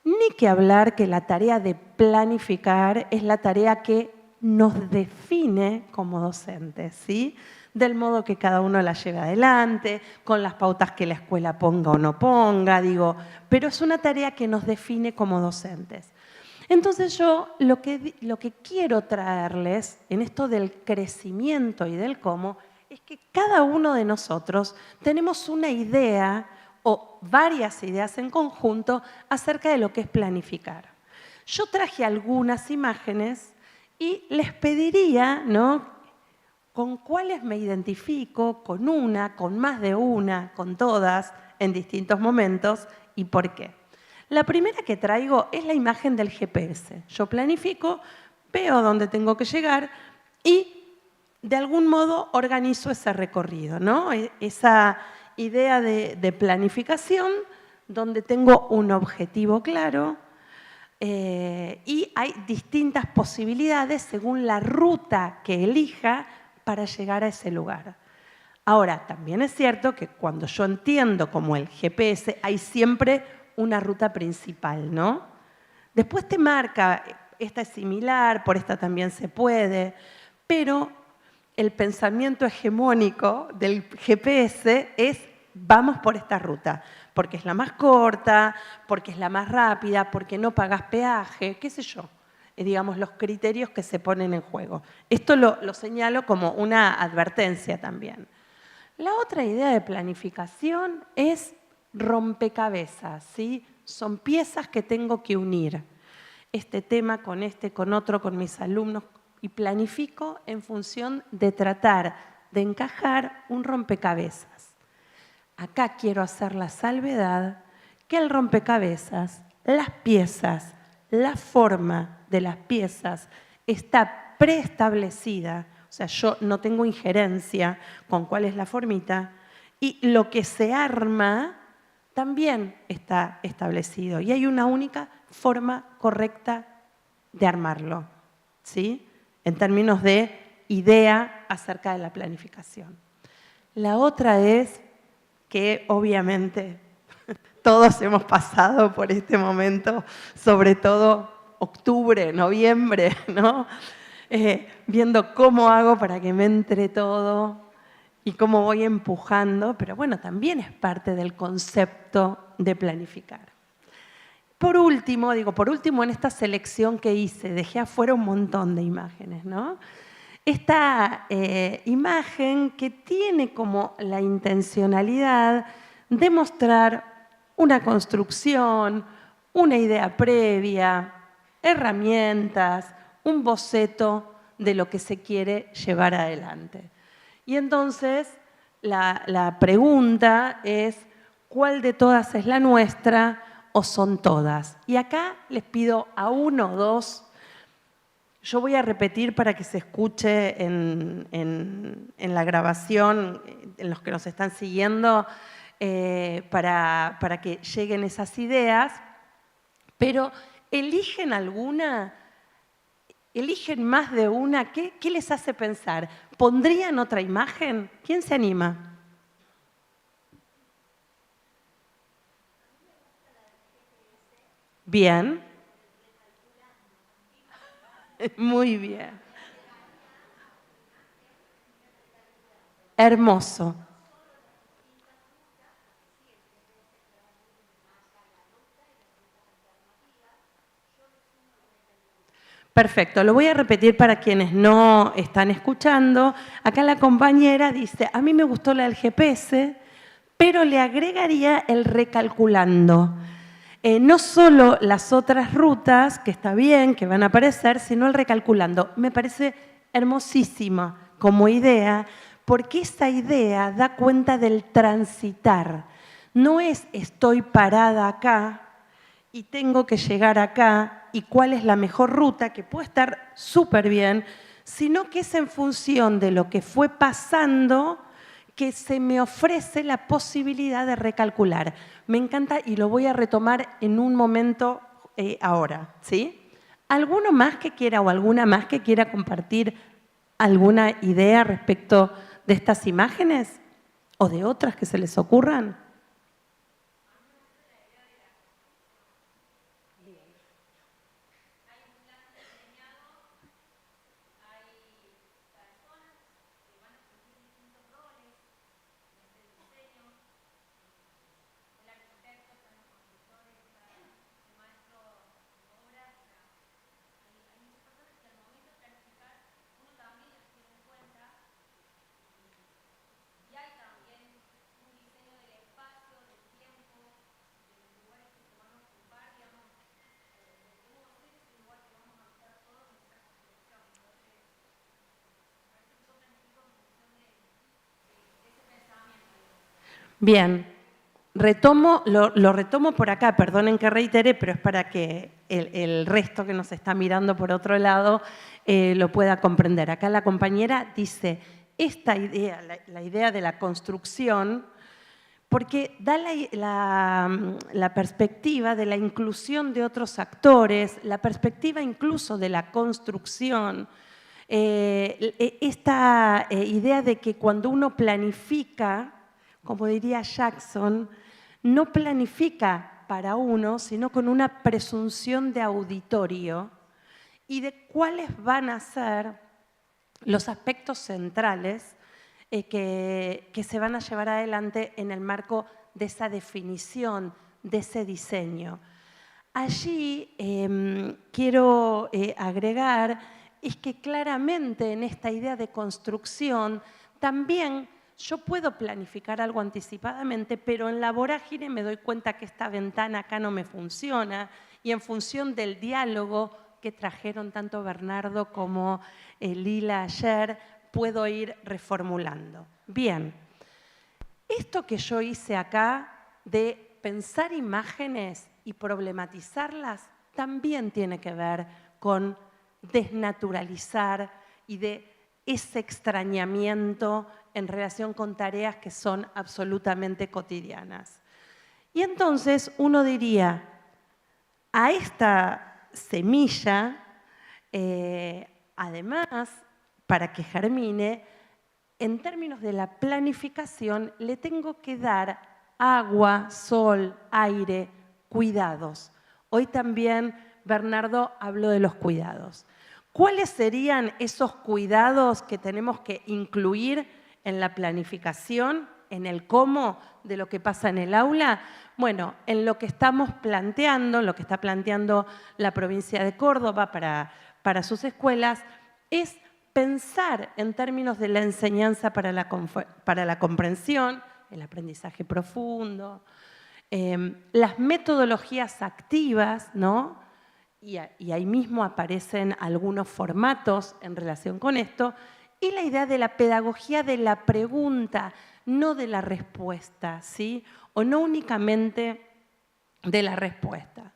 Ni que hablar que la tarea de planificar es la tarea que nos define como docentes, ¿sí? Del modo que cada uno la lleve adelante, con las pautas que la escuela ponga o no ponga, digo, pero es una tarea que nos define como docentes. Entonces yo lo que quiero traerles en esto del crecimiento y del cómo es que cada uno de nosotros tenemos una idea o varias ideas en conjunto acerca de lo que es planificar. Yo traje algunas imágenes y les pediría, ¿no?, con cuáles me identifico, con una, con más de una, con todas, en distintos momentos, y por qué. La primera que traigo es la imagen del GPS. Yo planifico, veo dónde tengo que llegar y de algún modo organizo ese recorrido, ¿no? Esa idea de planificación donde tengo un objetivo claro y hay distintas posibilidades según la ruta que elija para llegar a ese lugar. Ahora, también es cierto que cuando yo entiendo como el GPS, hay siempre una ruta principal, ¿no? Después te marca, esta es similar, por esta también se puede, pero el pensamiento hegemónico del GPS es vamos por esta ruta, porque es la más corta, porque es la más rápida, porque no pagas peaje, qué sé yo. Digamos, los criterios que se ponen en juego. Esto lo señalo como una advertencia también. La otra idea de planificación es rompecabezas, ¿sí? Son piezas que tengo que unir. Este tema con este, con otro, con mis alumnos, y planifico en función de tratar de encajar un rompecabezas. Acá quiero hacer la salvedad que el rompecabezas, las piezas, la forma de las piezas está preestablecida, o sea, yo no tengo injerencia con cuál es la formita, y lo que se arma también está establecido. Y hay una única forma correcta de armarlo, ¿sí? En términos de idea acerca de la planificación. La otra es que obviamente todos hemos pasado por este momento, sobre todo octubre, noviembre, ¿no? Viendo cómo hago para que me entre todo y cómo voy empujando, pero bueno, también es parte del concepto de planificar. Por último en esta selección que hice, dejé afuera un montón de imágenes, ¿no? Esta imagen que tiene como la intencionalidad de mostrar una construcción, una idea previa, herramientas, un boceto de lo que se quiere llevar adelante. Y entonces la pregunta es, ¿cuál de todas es la nuestra o son todas? Y acá les pido a uno o dos, yo voy a repetir para que se escuche en la grabación, en los que nos están siguiendo, para que lleguen esas ideas, pero ¿eligen alguna? ¿Eligen más de una? ¿Qué les hace pensar? ¿Pondrían otra imagen? ¿Quién se anima? Bien. Muy bien. Hermoso. Perfecto, lo voy a repetir para quienes no están escuchando. Acá la compañera dice, a mí me gustó la del GPS, pero le agregaría el recalculando. No solo las otras rutas, que está bien, que van a aparecer, sino el recalculando. Me parece hermosísima como idea, porque esa idea da cuenta del transitar. No es estoy parada acá y tengo que llegar acá y cuál es la mejor ruta, que puede estar súper bien, sino que es en función de lo que fue pasando que se me ofrece la posibilidad de recalcular. Me encanta y lo voy a retomar en un momento ahora, ¿sí? ¿Alguno más que quiera o alguna más que quiera compartir alguna idea respecto de estas imágenes o de otras que se les ocurran? Bien, lo retomo por acá, perdonen que reitere, pero es para que el resto que nos está mirando por otro lado lo pueda comprender. Acá la compañera dice, esta idea, la idea de la construcción, porque da la perspectiva de la inclusión de otros actores, la perspectiva incluso de la construcción, esta idea de que cuando uno planifica, como diría Jackson, no planifica para uno, sino con una presunción de auditorio y de cuáles van a ser los aspectos centrales que se van a llevar adelante en el marco de esa definición, de ese diseño. Allí quiero agregar es que claramente en esta idea de construcción también yo puedo planificar algo anticipadamente, pero en la vorágine me doy cuenta que esta ventana acá no me funciona y en función del diálogo que trajeron tanto Bernardo como Lila ayer, puedo ir reformulando. Bien, esto que yo hice acá de pensar imágenes y problematizarlas también tiene que ver con desnaturalizar y de ese extrañamiento en relación con tareas que son absolutamente cotidianas. Y entonces uno diría, a esta semilla, además, para que germine, en términos de la planificación, le tengo que dar agua, sol, aire, cuidados. Hoy también Bernardo habló de los cuidados. ¿Cuáles serían esos cuidados que tenemos que incluir en la planificación, en el cómo de lo que pasa en el aula? Bueno, en lo que estamos planteando, lo que está planteando la provincia de Córdoba para sus escuelas, es pensar en términos de la enseñanza para la comprensión, el aprendizaje profundo, las metodologías activas, ¿no? Y ahí mismo aparecen algunos formatos en relación con esto, y la idea de la pedagogía de la pregunta, no de la respuesta, ¿sí? O no únicamente de la respuesta.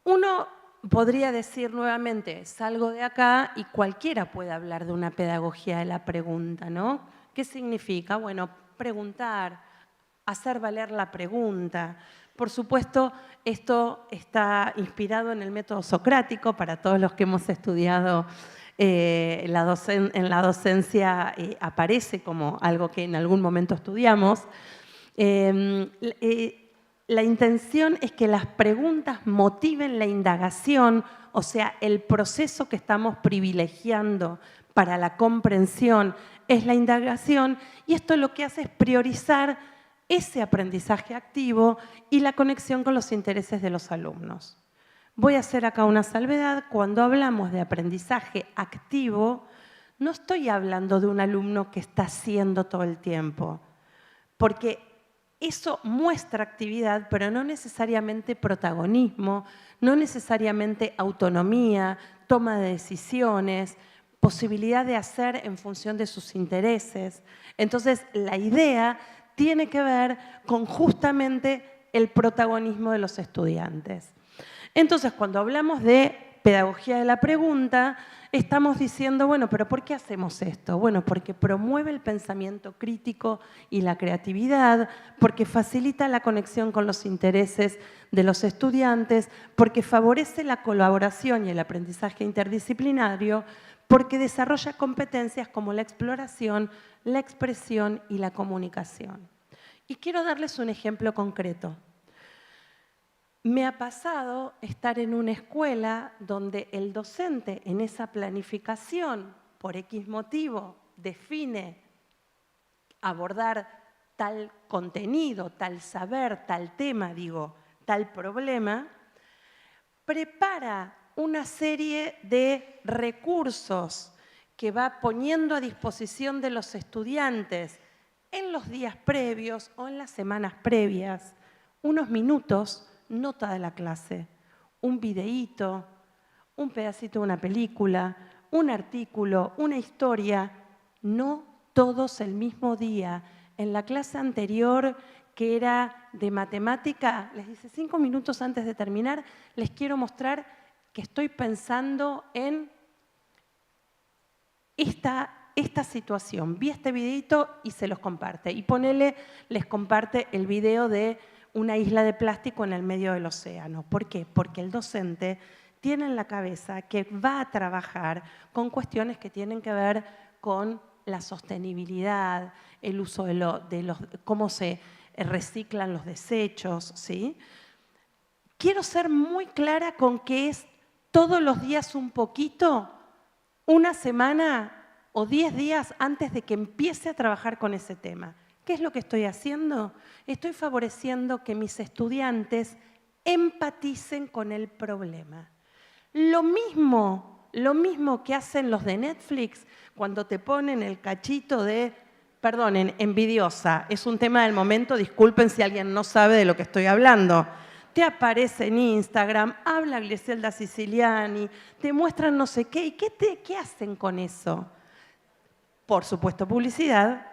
Uno podría decir nuevamente, salgo de acá y cualquiera puede hablar de una pedagogía de la pregunta, ¿no? ¿Qué significa? Bueno, preguntar, hacer valer la pregunta. Por supuesto, esto está inspirado en el método socrático, para todos los que hemos estudiado en la docencia aparece como algo que en algún momento estudiamos. La intención es que las preguntas motiven la indagación, o sea, el proceso que estamos privilegiando para la comprensión es la indagación, y esto lo que hace es priorizar ese aprendizaje activo y la conexión con los intereses de los alumnos. Voy a hacer acá una salvedad. Cuando hablamos de aprendizaje activo, no estoy hablando de un alumno que está haciendo todo el tiempo, porque eso muestra actividad, pero no necesariamente protagonismo, no necesariamente autonomía, toma de decisiones, posibilidad de hacer en función de sus intereses. Entonces, la idea tiene que ver con justamente el protagonismo de los estudiantes. Entonces, cuando hablamos de pedagogía de la pregunta, estamos diciendo, bueno, ¿pero por qué hacemos esto? Bueno, porque promueve el pensamiento crítico y la creatividad, porque facilita la conexión con los intereses de los estudiantes, porque favorece la colaboración y el aprendizaje interdisciplinario, porque desarrolla competencias como la exploración, la expresión y la comunicación. Y quiero darles un ejemplo concreto. Me ha pasado estar en una escuela donde el docente en esa planificación, por X motivo, define abordar tal contenido, tal saber, tal tema, tal problema, prepara una serie de recursos que va poniendo a disposición de los estudiantes en los días previos o en las semanas previas, unos minutos, no toda la clase, un videíto, un pedacito de una película, un artículo, una historia, no todos el mismo día. En la clase anterior, que era de matemática, les dice 5 minutos antes de terminar, les quiero mostrar que estoy pensando en esta situación. Vi este videito y se los comparte. Y les comparte el video de una isla de plástico en el medio del océano. ¿Por qué? Porque el docente tiene en la cabeza que va a trabajar con cuestiones que tienen que ver con la sostenibilidad, el uso de cómo se reciclan los desechos, ¿sí? Quiero ser muy clara con que es todos los días un poquito, una semana o 10 días antes de que empiece a trabajar con ese tema. ¿Qué es lo que estoy haciendo? Estoy favoreciendo que mis estudiantes empaticen con el problema. Lo mismo que hacen los de Netflix cuando te ponen el cachito de, perdonen, envidiosa, es un tema del momento, disculpen si alguien no sabe de lo que estoy hablando. Te aparece en Instagram, habla Griselda Siciliani, te muestran no sé qué, ¿y qué hacen con eso? Por supuesto, publicidad.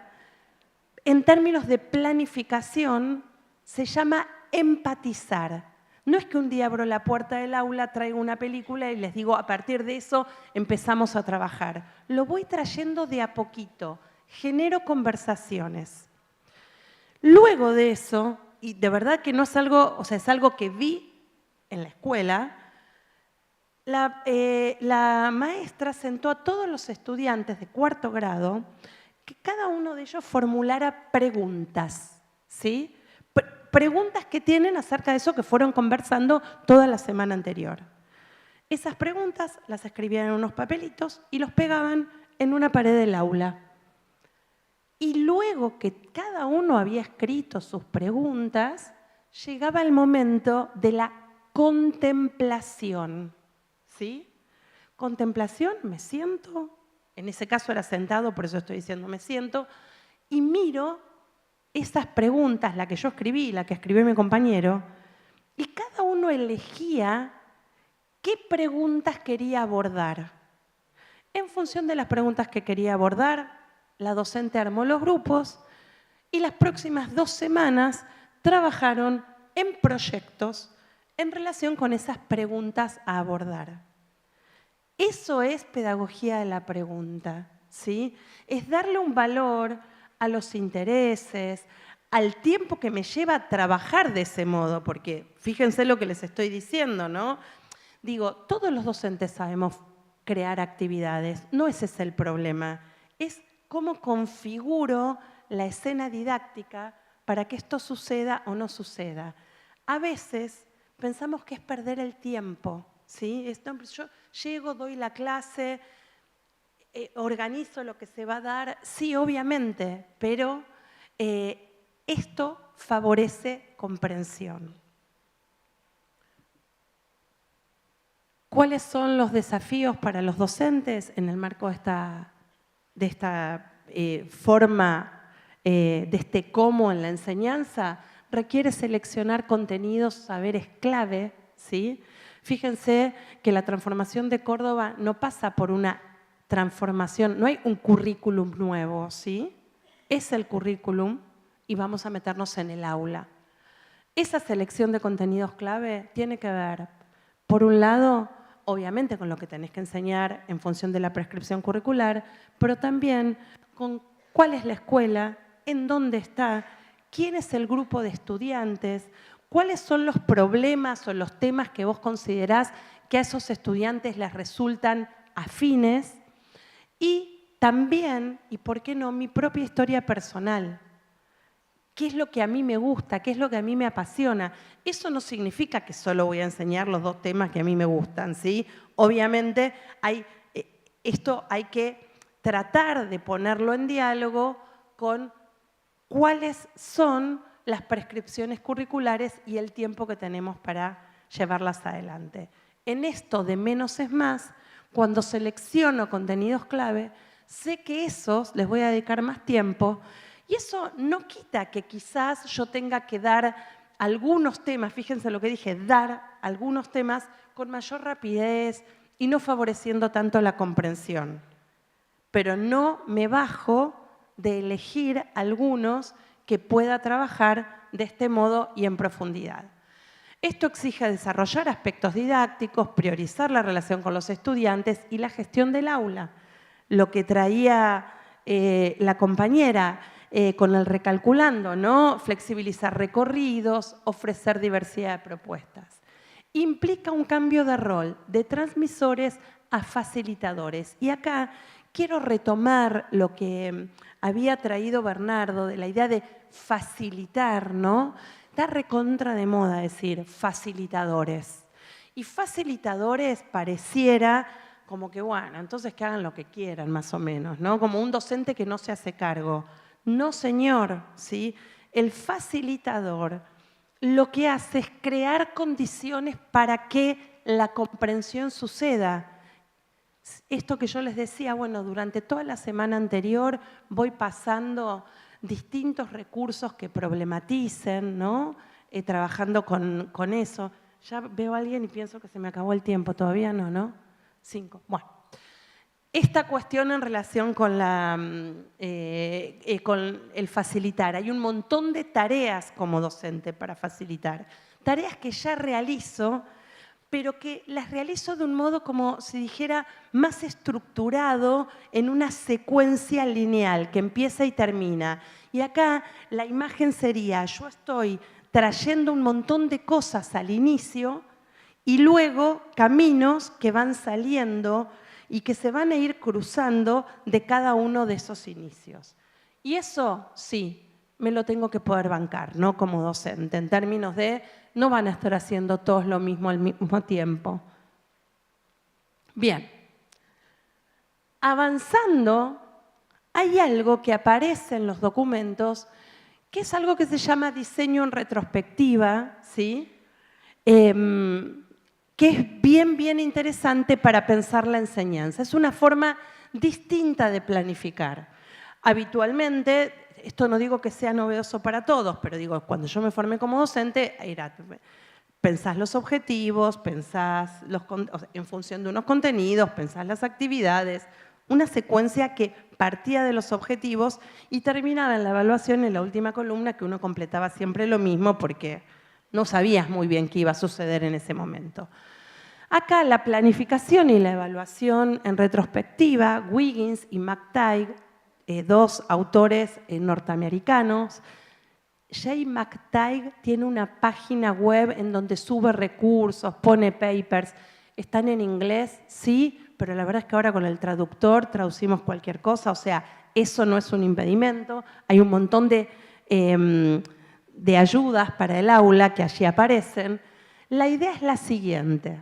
En términos de planificación, se llama empatizar. No es que un día abro la puerta del aula, traigo una película y les digo, a partir de eso empezamos a trabajar. Lo voy trayendo de a poquito, genero conversaciones. Luego de eso, y de verdad que no es algo, es algo que vi en la escuela, la maestra sentó a todos los estudiantes de 4º grado que cada uno de ellos formulara preguntas, ¿sí? Preguntas que tienen acerca de eso que fueron conversando toda la semana anterior. Esas preguntas las escribían en unos papelitos y los pegaban en una pared del aula. Y luego que cada uno había escrito sus preguntas, llegaba el momento de la contemplación, ¿sí? Contemplación, me siento. En ese caso era sentado, por eso estoy diciendo me siento, y miro esas preguntas, la que yo escribí, la que escribió mi compañero, y cada uno elegía qué preguntas quería abordar. En función de las preguntas que quería abordar, la docente armó los grupos y las próximas 2 semanas trabajaron en proyectos en relación con esas preguntas a abordar. Eso es pedagogía de la pregunta, ¿sí? Es darle un valor a los intereses, al tiempo que me lleva a trabajar de ese modo, porque fíjense lo que les estoy diciendo, ¿no? Digo, todos los docentes sabemos crear actividades, no ese es el problema, es cómo configuro la escena didáctica para que esto suceda o no suceda. A veces pensamos que es perder el tiempo, ¿sí? Yo llego, doy la clase, organizo lo que se va a dar, sí, obviamente, pero esto favorece comprensión. ¿Cuáles son los desafíos para los docentes en el marco de esta forma, de este cómo en la enseñanza? Requiere seleccionar contenidos, saberes clave, ¿sí? Fíjense que la transformación de Córdoba no pasa por una transformación, no hay un currículum nuevo, ¿sí? Es el currículum y vamos a meternos en el aula. Esa selección de contenidos clave tiene que ver, por un lado, obviamente con lo que tenés que enseñar en función de la prescripción curricular, pero también con cuál es la escuela, en dónde está, quién es el grupo de estudiantes, cuáles son los problemas o los temas que vos considerás que a esos estudiantes les resultan afines y también, y por qué no, mi propia historia personal. ¿Qué es lo que a mí me gusta? ¿Qué es lo que a mí me apasiona? Eso no significa que solo voy a enseñar los 2 temas que a mí me gustan, ¿sí? Obviamente, esto hay que tratar de ponerlo en diálogo con cuáles son las prescripciones curriculares y el tiempo que tenemos para llevarlas adelante. En esto de menos es más, cuando selecciono contenidos clave, sé que esos les voy a dedicar más tiempo. Y eso no quita que quizás yo tenga que dar algunos temas, fíjense lo que dije, dar algunos temas con mayor rapidez y no favoreciendo tanto la comprensión. Pero no me bajo de elegir algunos que pueda trabajar de este modo y en profundidad. Esto exige desarrollar aspectos didácticos, priorizar la relación con los estudiantes y la gestión del aula. Lo que traía la compañera con el recalculando, ¿no? Flexibilizar recorridos, ofrecer diversidad de propuestas. Implica un cambio de rol de transmisores a facilitadores. Y acá quiero retomar lo que había traído Bernardo de la idea de facilitar, ¿no? Está recontra de moda decir facilitadores. Y facilitadores pareciera como que, bueno, entonces que hagan lo que quieran más o menos, ¿no? Como un docente que no se hace cargo. No, señor, ¿sí? El facilitador lo que hace es crear condiciones para que la comprensión suceda. Esto que yo les decía, bueno, durante toda la semana anterior voy pasando distintos recursos que problematicen, ¿no? Trabajando con eso. Ya veo a alguien y pienso que se me acabó el tiempo, todavía no, ¿no? 5. Bueno. Esta cuestión en relación con el facilitar. Hay un montón de tareas como docente para facilitar. Tareas que ya realizo, pero que las realizo de un modo como si dijera más estructurado en una secuencia lineal que empieza y termina. Y acá la imagen sería, yo estoy trayendo un montón de cosas al inicio y luego caminos que van saliendo y que se van a ir cruzando de cada uno de esos inicios. Y eso, sí, me lo tengo que poder bancar, ¿no? Como docente, en términos de no van a estar haciendo todos lo mismo al mismo tiempo. Bien, avanzando, hay algo que aparece en los documentos que es algo que se llama diseño en retrospectiva, ¿sí? Que es bien interesante para pensar la enseñanza. Es una forma distinta de planificar. Habitualmente, esto no digo que sea novedoso para todos, pero digo, cuando yo me formé como docente, pensás los objetivos, pensás en función de unos contenidos, pensás las actividades, una secuencia que partía de los objetivos y terminaba en la evaluación en la última columna, que uno completaba siempre lo mismo porque no sabías muy bien qué iba a suceder en ese momento. Acá la planificación y la evaluación en retrospectiva, Wiggins y McTighe, 2 autores norteamericanos, Jay McTighe tiene una página web en donde sube recursos, pone papers. ¿Están en inglés? Sí, pero la verdad es que ahora con el traductor traducimos cualquier cosa, o sea, eso no es un impedimento. Hay un montón de ayudas para el aula que allí aparecen. La idea es la siguiente.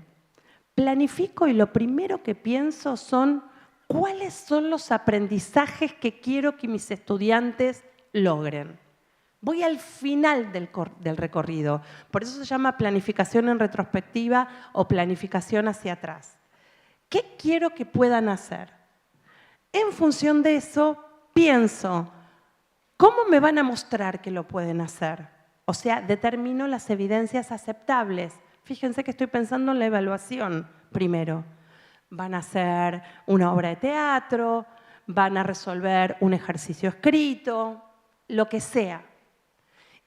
Planifico y lo primero que pienso son cuáles son los aprendizajes que quiero que mis estudiantes logren. Voy al final del recorrido. Por eso se llama planificación en retrospectiva o planificación hacia atrás. ¿Qué quiero que puedan hacer? En función de eso, pienso, ¿cómo me van a mostrar que lo pueden hacer? O sea, determino las evidencias aceptables. Fíjense que estoy pensando en la evaluación primero. Van a hacer una obra de teatro, van a resolver un ejercicio escrito, lo que sea.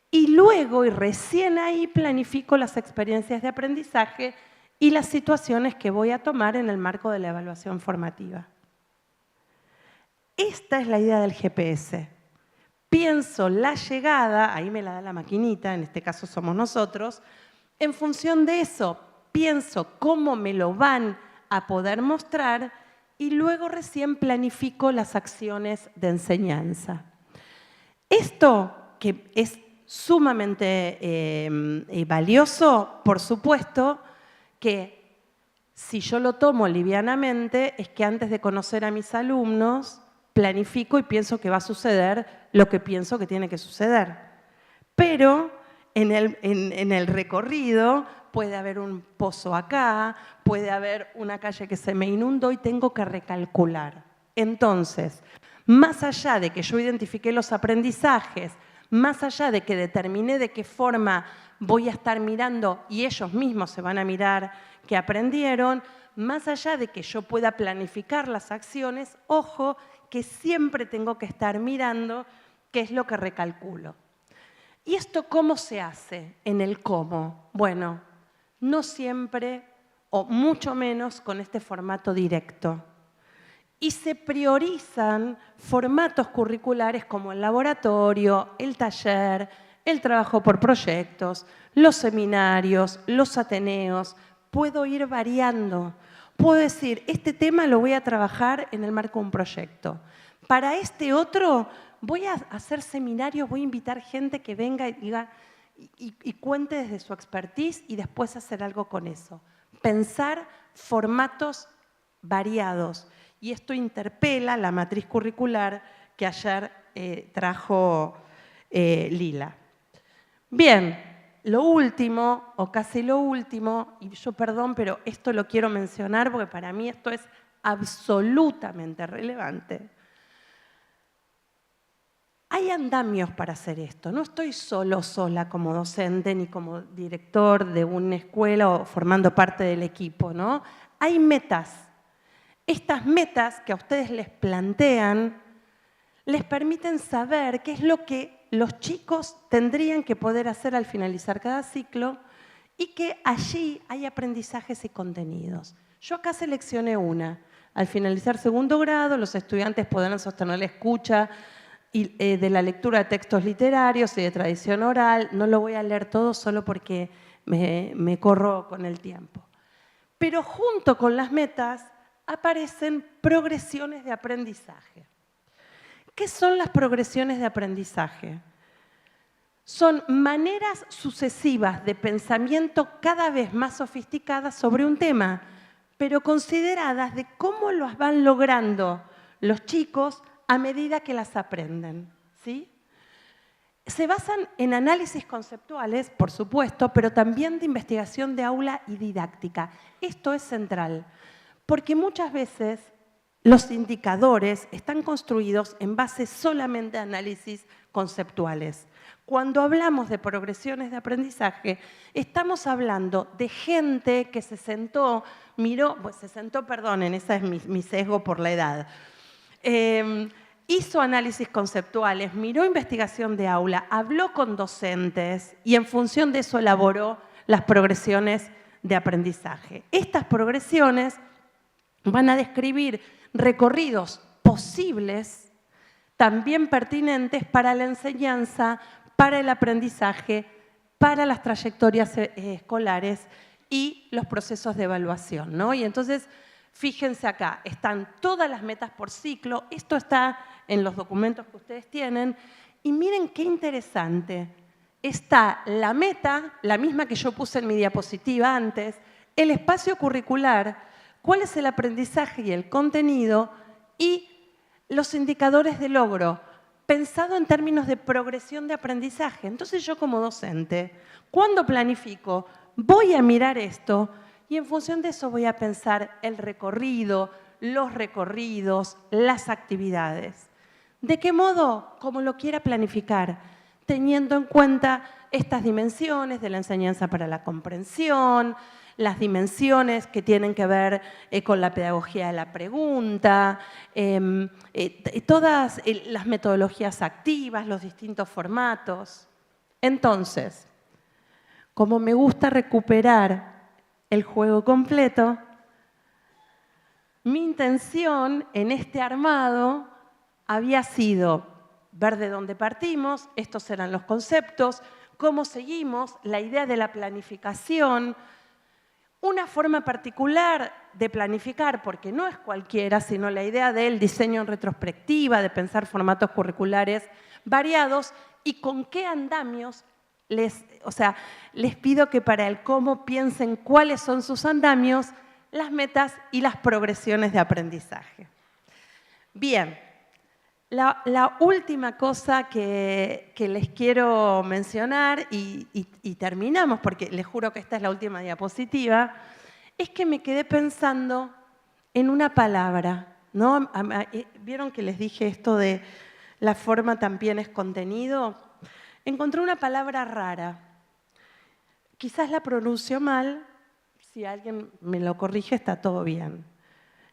Y luego, y recién ahí, planifico las experiencias de aprendizaje y las situaciones que voy a tomar en el marco de la evaluación formativa. Esta es la idea del GPS. Pienso la llegada, ahí me la da la maquinita, en este caso somos nosotros, en función de eso, pienso cómo me lo van a poder mostrar y luego recién planifico las acciones de enseñanza. Esto que es sumamente valioso, por supuesto, que si yo lo tomo livianamente, es que antes de conocer a mis alumnos, planifico y pienso que va a suceder lo que pienso que tiene que suceder. Pero en el recorrido puede haber un pozo acá, puede haber una calle que se me inundó y tengo que recalcular. Entonces, más allá de que yo identifiqué los aprendizajes, más allá de que determiné de qué forma voy a estar mirando y ellos mismos se van a mirar que aprendieron, más allá de que yo pueda planificar las acciones, ojo, que siempre tengo que estar mirando qué es lo que recalculo. ¿Y esto cómo se hace en el cómo? Bueno, no siempre o mucho menos con este formato directo. Y se priorizan formatos curriculares como el laboratorio, el taller, el trabajo por proyectos, los seminarios, los ateneos. Puedo ir variando. Puedo decir, este tema lo voy a trabajar en el marco de un proyecto. Para este otro voy a hacer seminarios, voy a invitar gente que venga y diga y cuente desde su expertise y después hacer algo con eso. Pensar formatos variados. Y esto interpela la matriz curricular que ayer trajo Lila. Bien, lo último, o casi lo último, y yo perdón, pero esto lo quiero mencionar porque para mí esto es absolutamente relevante. Hay andamios para hacer esto. No estoy sola como docente ni como director de una escuela o formando parte del equipo, ¿no? Hay metas. Estas metas que a ustedes les plantean les permiten saber qué es lo que los chicos tendrían que poder hacer al finalizar cada ciclo y que allí hay aprendizajes y contenidos. Yo acá seleccioné una. Al finalizar segundo grado, los estudiantes podrán sostener la escucha de la lectura de textos literarios y de tradición oral. No lo voy a leer todo solo porque me corro con el tiempo. Pero junto con las metas aparecen progresiones de aprendizaje. ¿Qué son las progresiones de aprendizaje? Son maneras sucesivas de pensamiento cada vez más sofisticadas sobre un tema, pero consideradas de cómo las van logrando los chicos a medida que las aprenden, ¿sí? Se basan en análisis conceptuales, por supuesto, pero también de investigación de aula y didáctica. Esto es central. Porque muchas veces los indicadores están construidos en base solamente a análisis conceptuales. Cuando hablamos de progresiones de aprendizaje, estamos hablando de gente que se sentó, perdonen, ese es mi sesgo por la edad, hizo análisis conceptuales, miró investigación de aula, habló con docentes y en función de eso elaboró las progresiones de aprendizaje. Estas progresiones van a describir recorridos posibles, también pertinentes para la enseñanza, para el aprendizaje, para las trayectorias escolares y los procesos de evaluación, ¿no? Y entonces, fíjense acá, están todas las metas por ciclo, esto está en los documentos que ustedes tienen, y miren qué interesante, está la meta, la misma que yo puse en mi diapositiva antes, el espacio curricular, cuál es el aprendizaje y el contenido, y los indicadores de logro, pensado en términos de progresión de aprendizaje. Entonces yo como docente, cuando planifico, voy a mirar esto y en función de eso voy a pensar el recorrido, los recorridos, las actividades. ¿De qué modo? Como lo quiera planificar, teniendo en cuenta estas dimensiones de la enseñanza para la comprensión, las dimensiones que tienen que ver con la pedagogía de la pregunta, todas las metodologías activas, los distintos formatos. Entonces, como me gusta recuperar el juego completo, mi intención en este armado había sido ver de dónde partimos, estos eran los conceptos, cómo seguimos, la idea de la planificación, una forma particular de planificar, porque no es cualquiera, sino la idea del diseño en retrospectiva, de pensar formatos curriculares variados y con qué andamios les pido que para el cómo piensen cuáles son sus andamios, las metas y las progresiones de aprendizaje. Bien, la última cosa que les quiero mencionar y terminamos, porque les juro que esta es la última diapositiva, es que me quedé pensando en una palabra, ¿no? ¿Vieron que les dije esto de la forma también es contenido? Encontré una palabra rara. Quizás la pronuncio mal, si alguien me lo corrige está todo bien.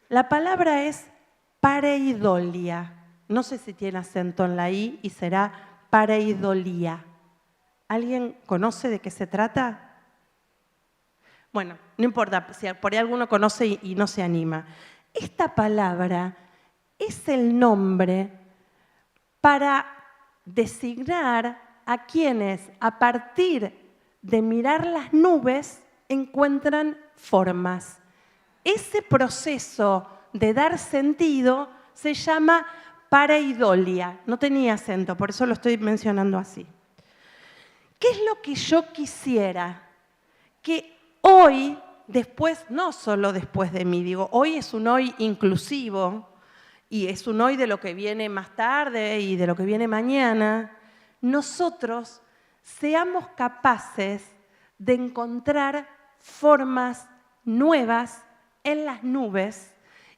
La palabra es pareidolia. No sé si tiene acento en la I y será pareidolia. ¿Alguien conoce de qué se trata? Bueno, no importa, si por ahí alguno conoce y no se anima. Esta palabra es el nombre para designar a quienes a partir de mirar las nubes encuentran formas. Ese proceso de dar sentido se llama pareidolia. No tenía acento, por eso lo estoy mencionando así. ¿Qué es lo que yo quisiera? Que hoy, después, no solo después de mí, digo, hoy es un hoy inclusivo y es un hoy de lo que viene más tarde y de lo que viene mañana, nosotros seamos capaces de encontrar formas nuevas en las nubes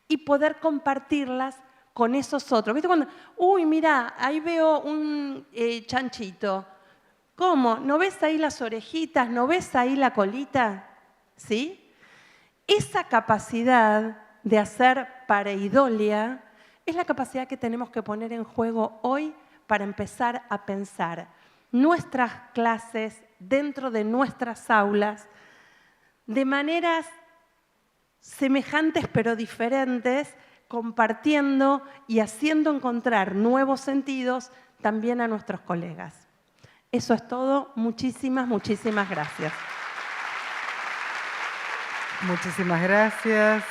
y poder compartirlas con esos otros. ¿Viste cuando, uy, mira, ahí veo un chanchito? ¿Cómo? ¿No ves ahí las orejitas? ¿No ves ahí la colita? ¿Sí? Esa capacidad de hacer pareidolia es la capacidad que tenemos que poner en juego hoy para empezar a pensar nuestras clases dentro de nuestras aulas de maneras semejantes pero diferentes, compartiendo y haciendo encontrar nuevos sentidos también a nuestros colegas. Eso es todo. Muchísimas, muchísimas gracias.
Muchísimas gracias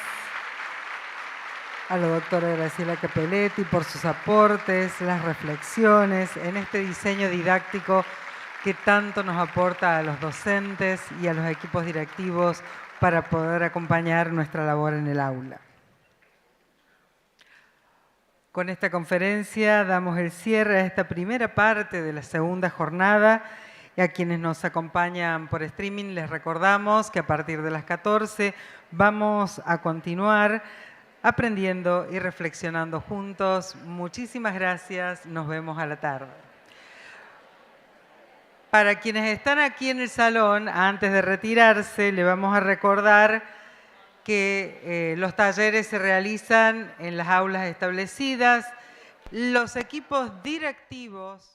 a la doctora Graciela Capelletti por sus aportes, las reflexiones en este diseño didáctico que tanto nos aporta a los docentes y a los equipos directivos para poder acompañar nuestra labor en el aula. Con esta conferencia damos el cierre a esta primera parte de la segunda jornada y a quienes nos acompañan por streaming les recordamos que a partir de las 14 vamos a continuar aprendiendo y reflexionando juntos. Muchísimas gracias, nos vemos a la tarde. Para quienes están aquí en el salón, antes de retirarse, le vamos a recordar que los talleres se realizan en las aulas establecidas. Los equipos directivos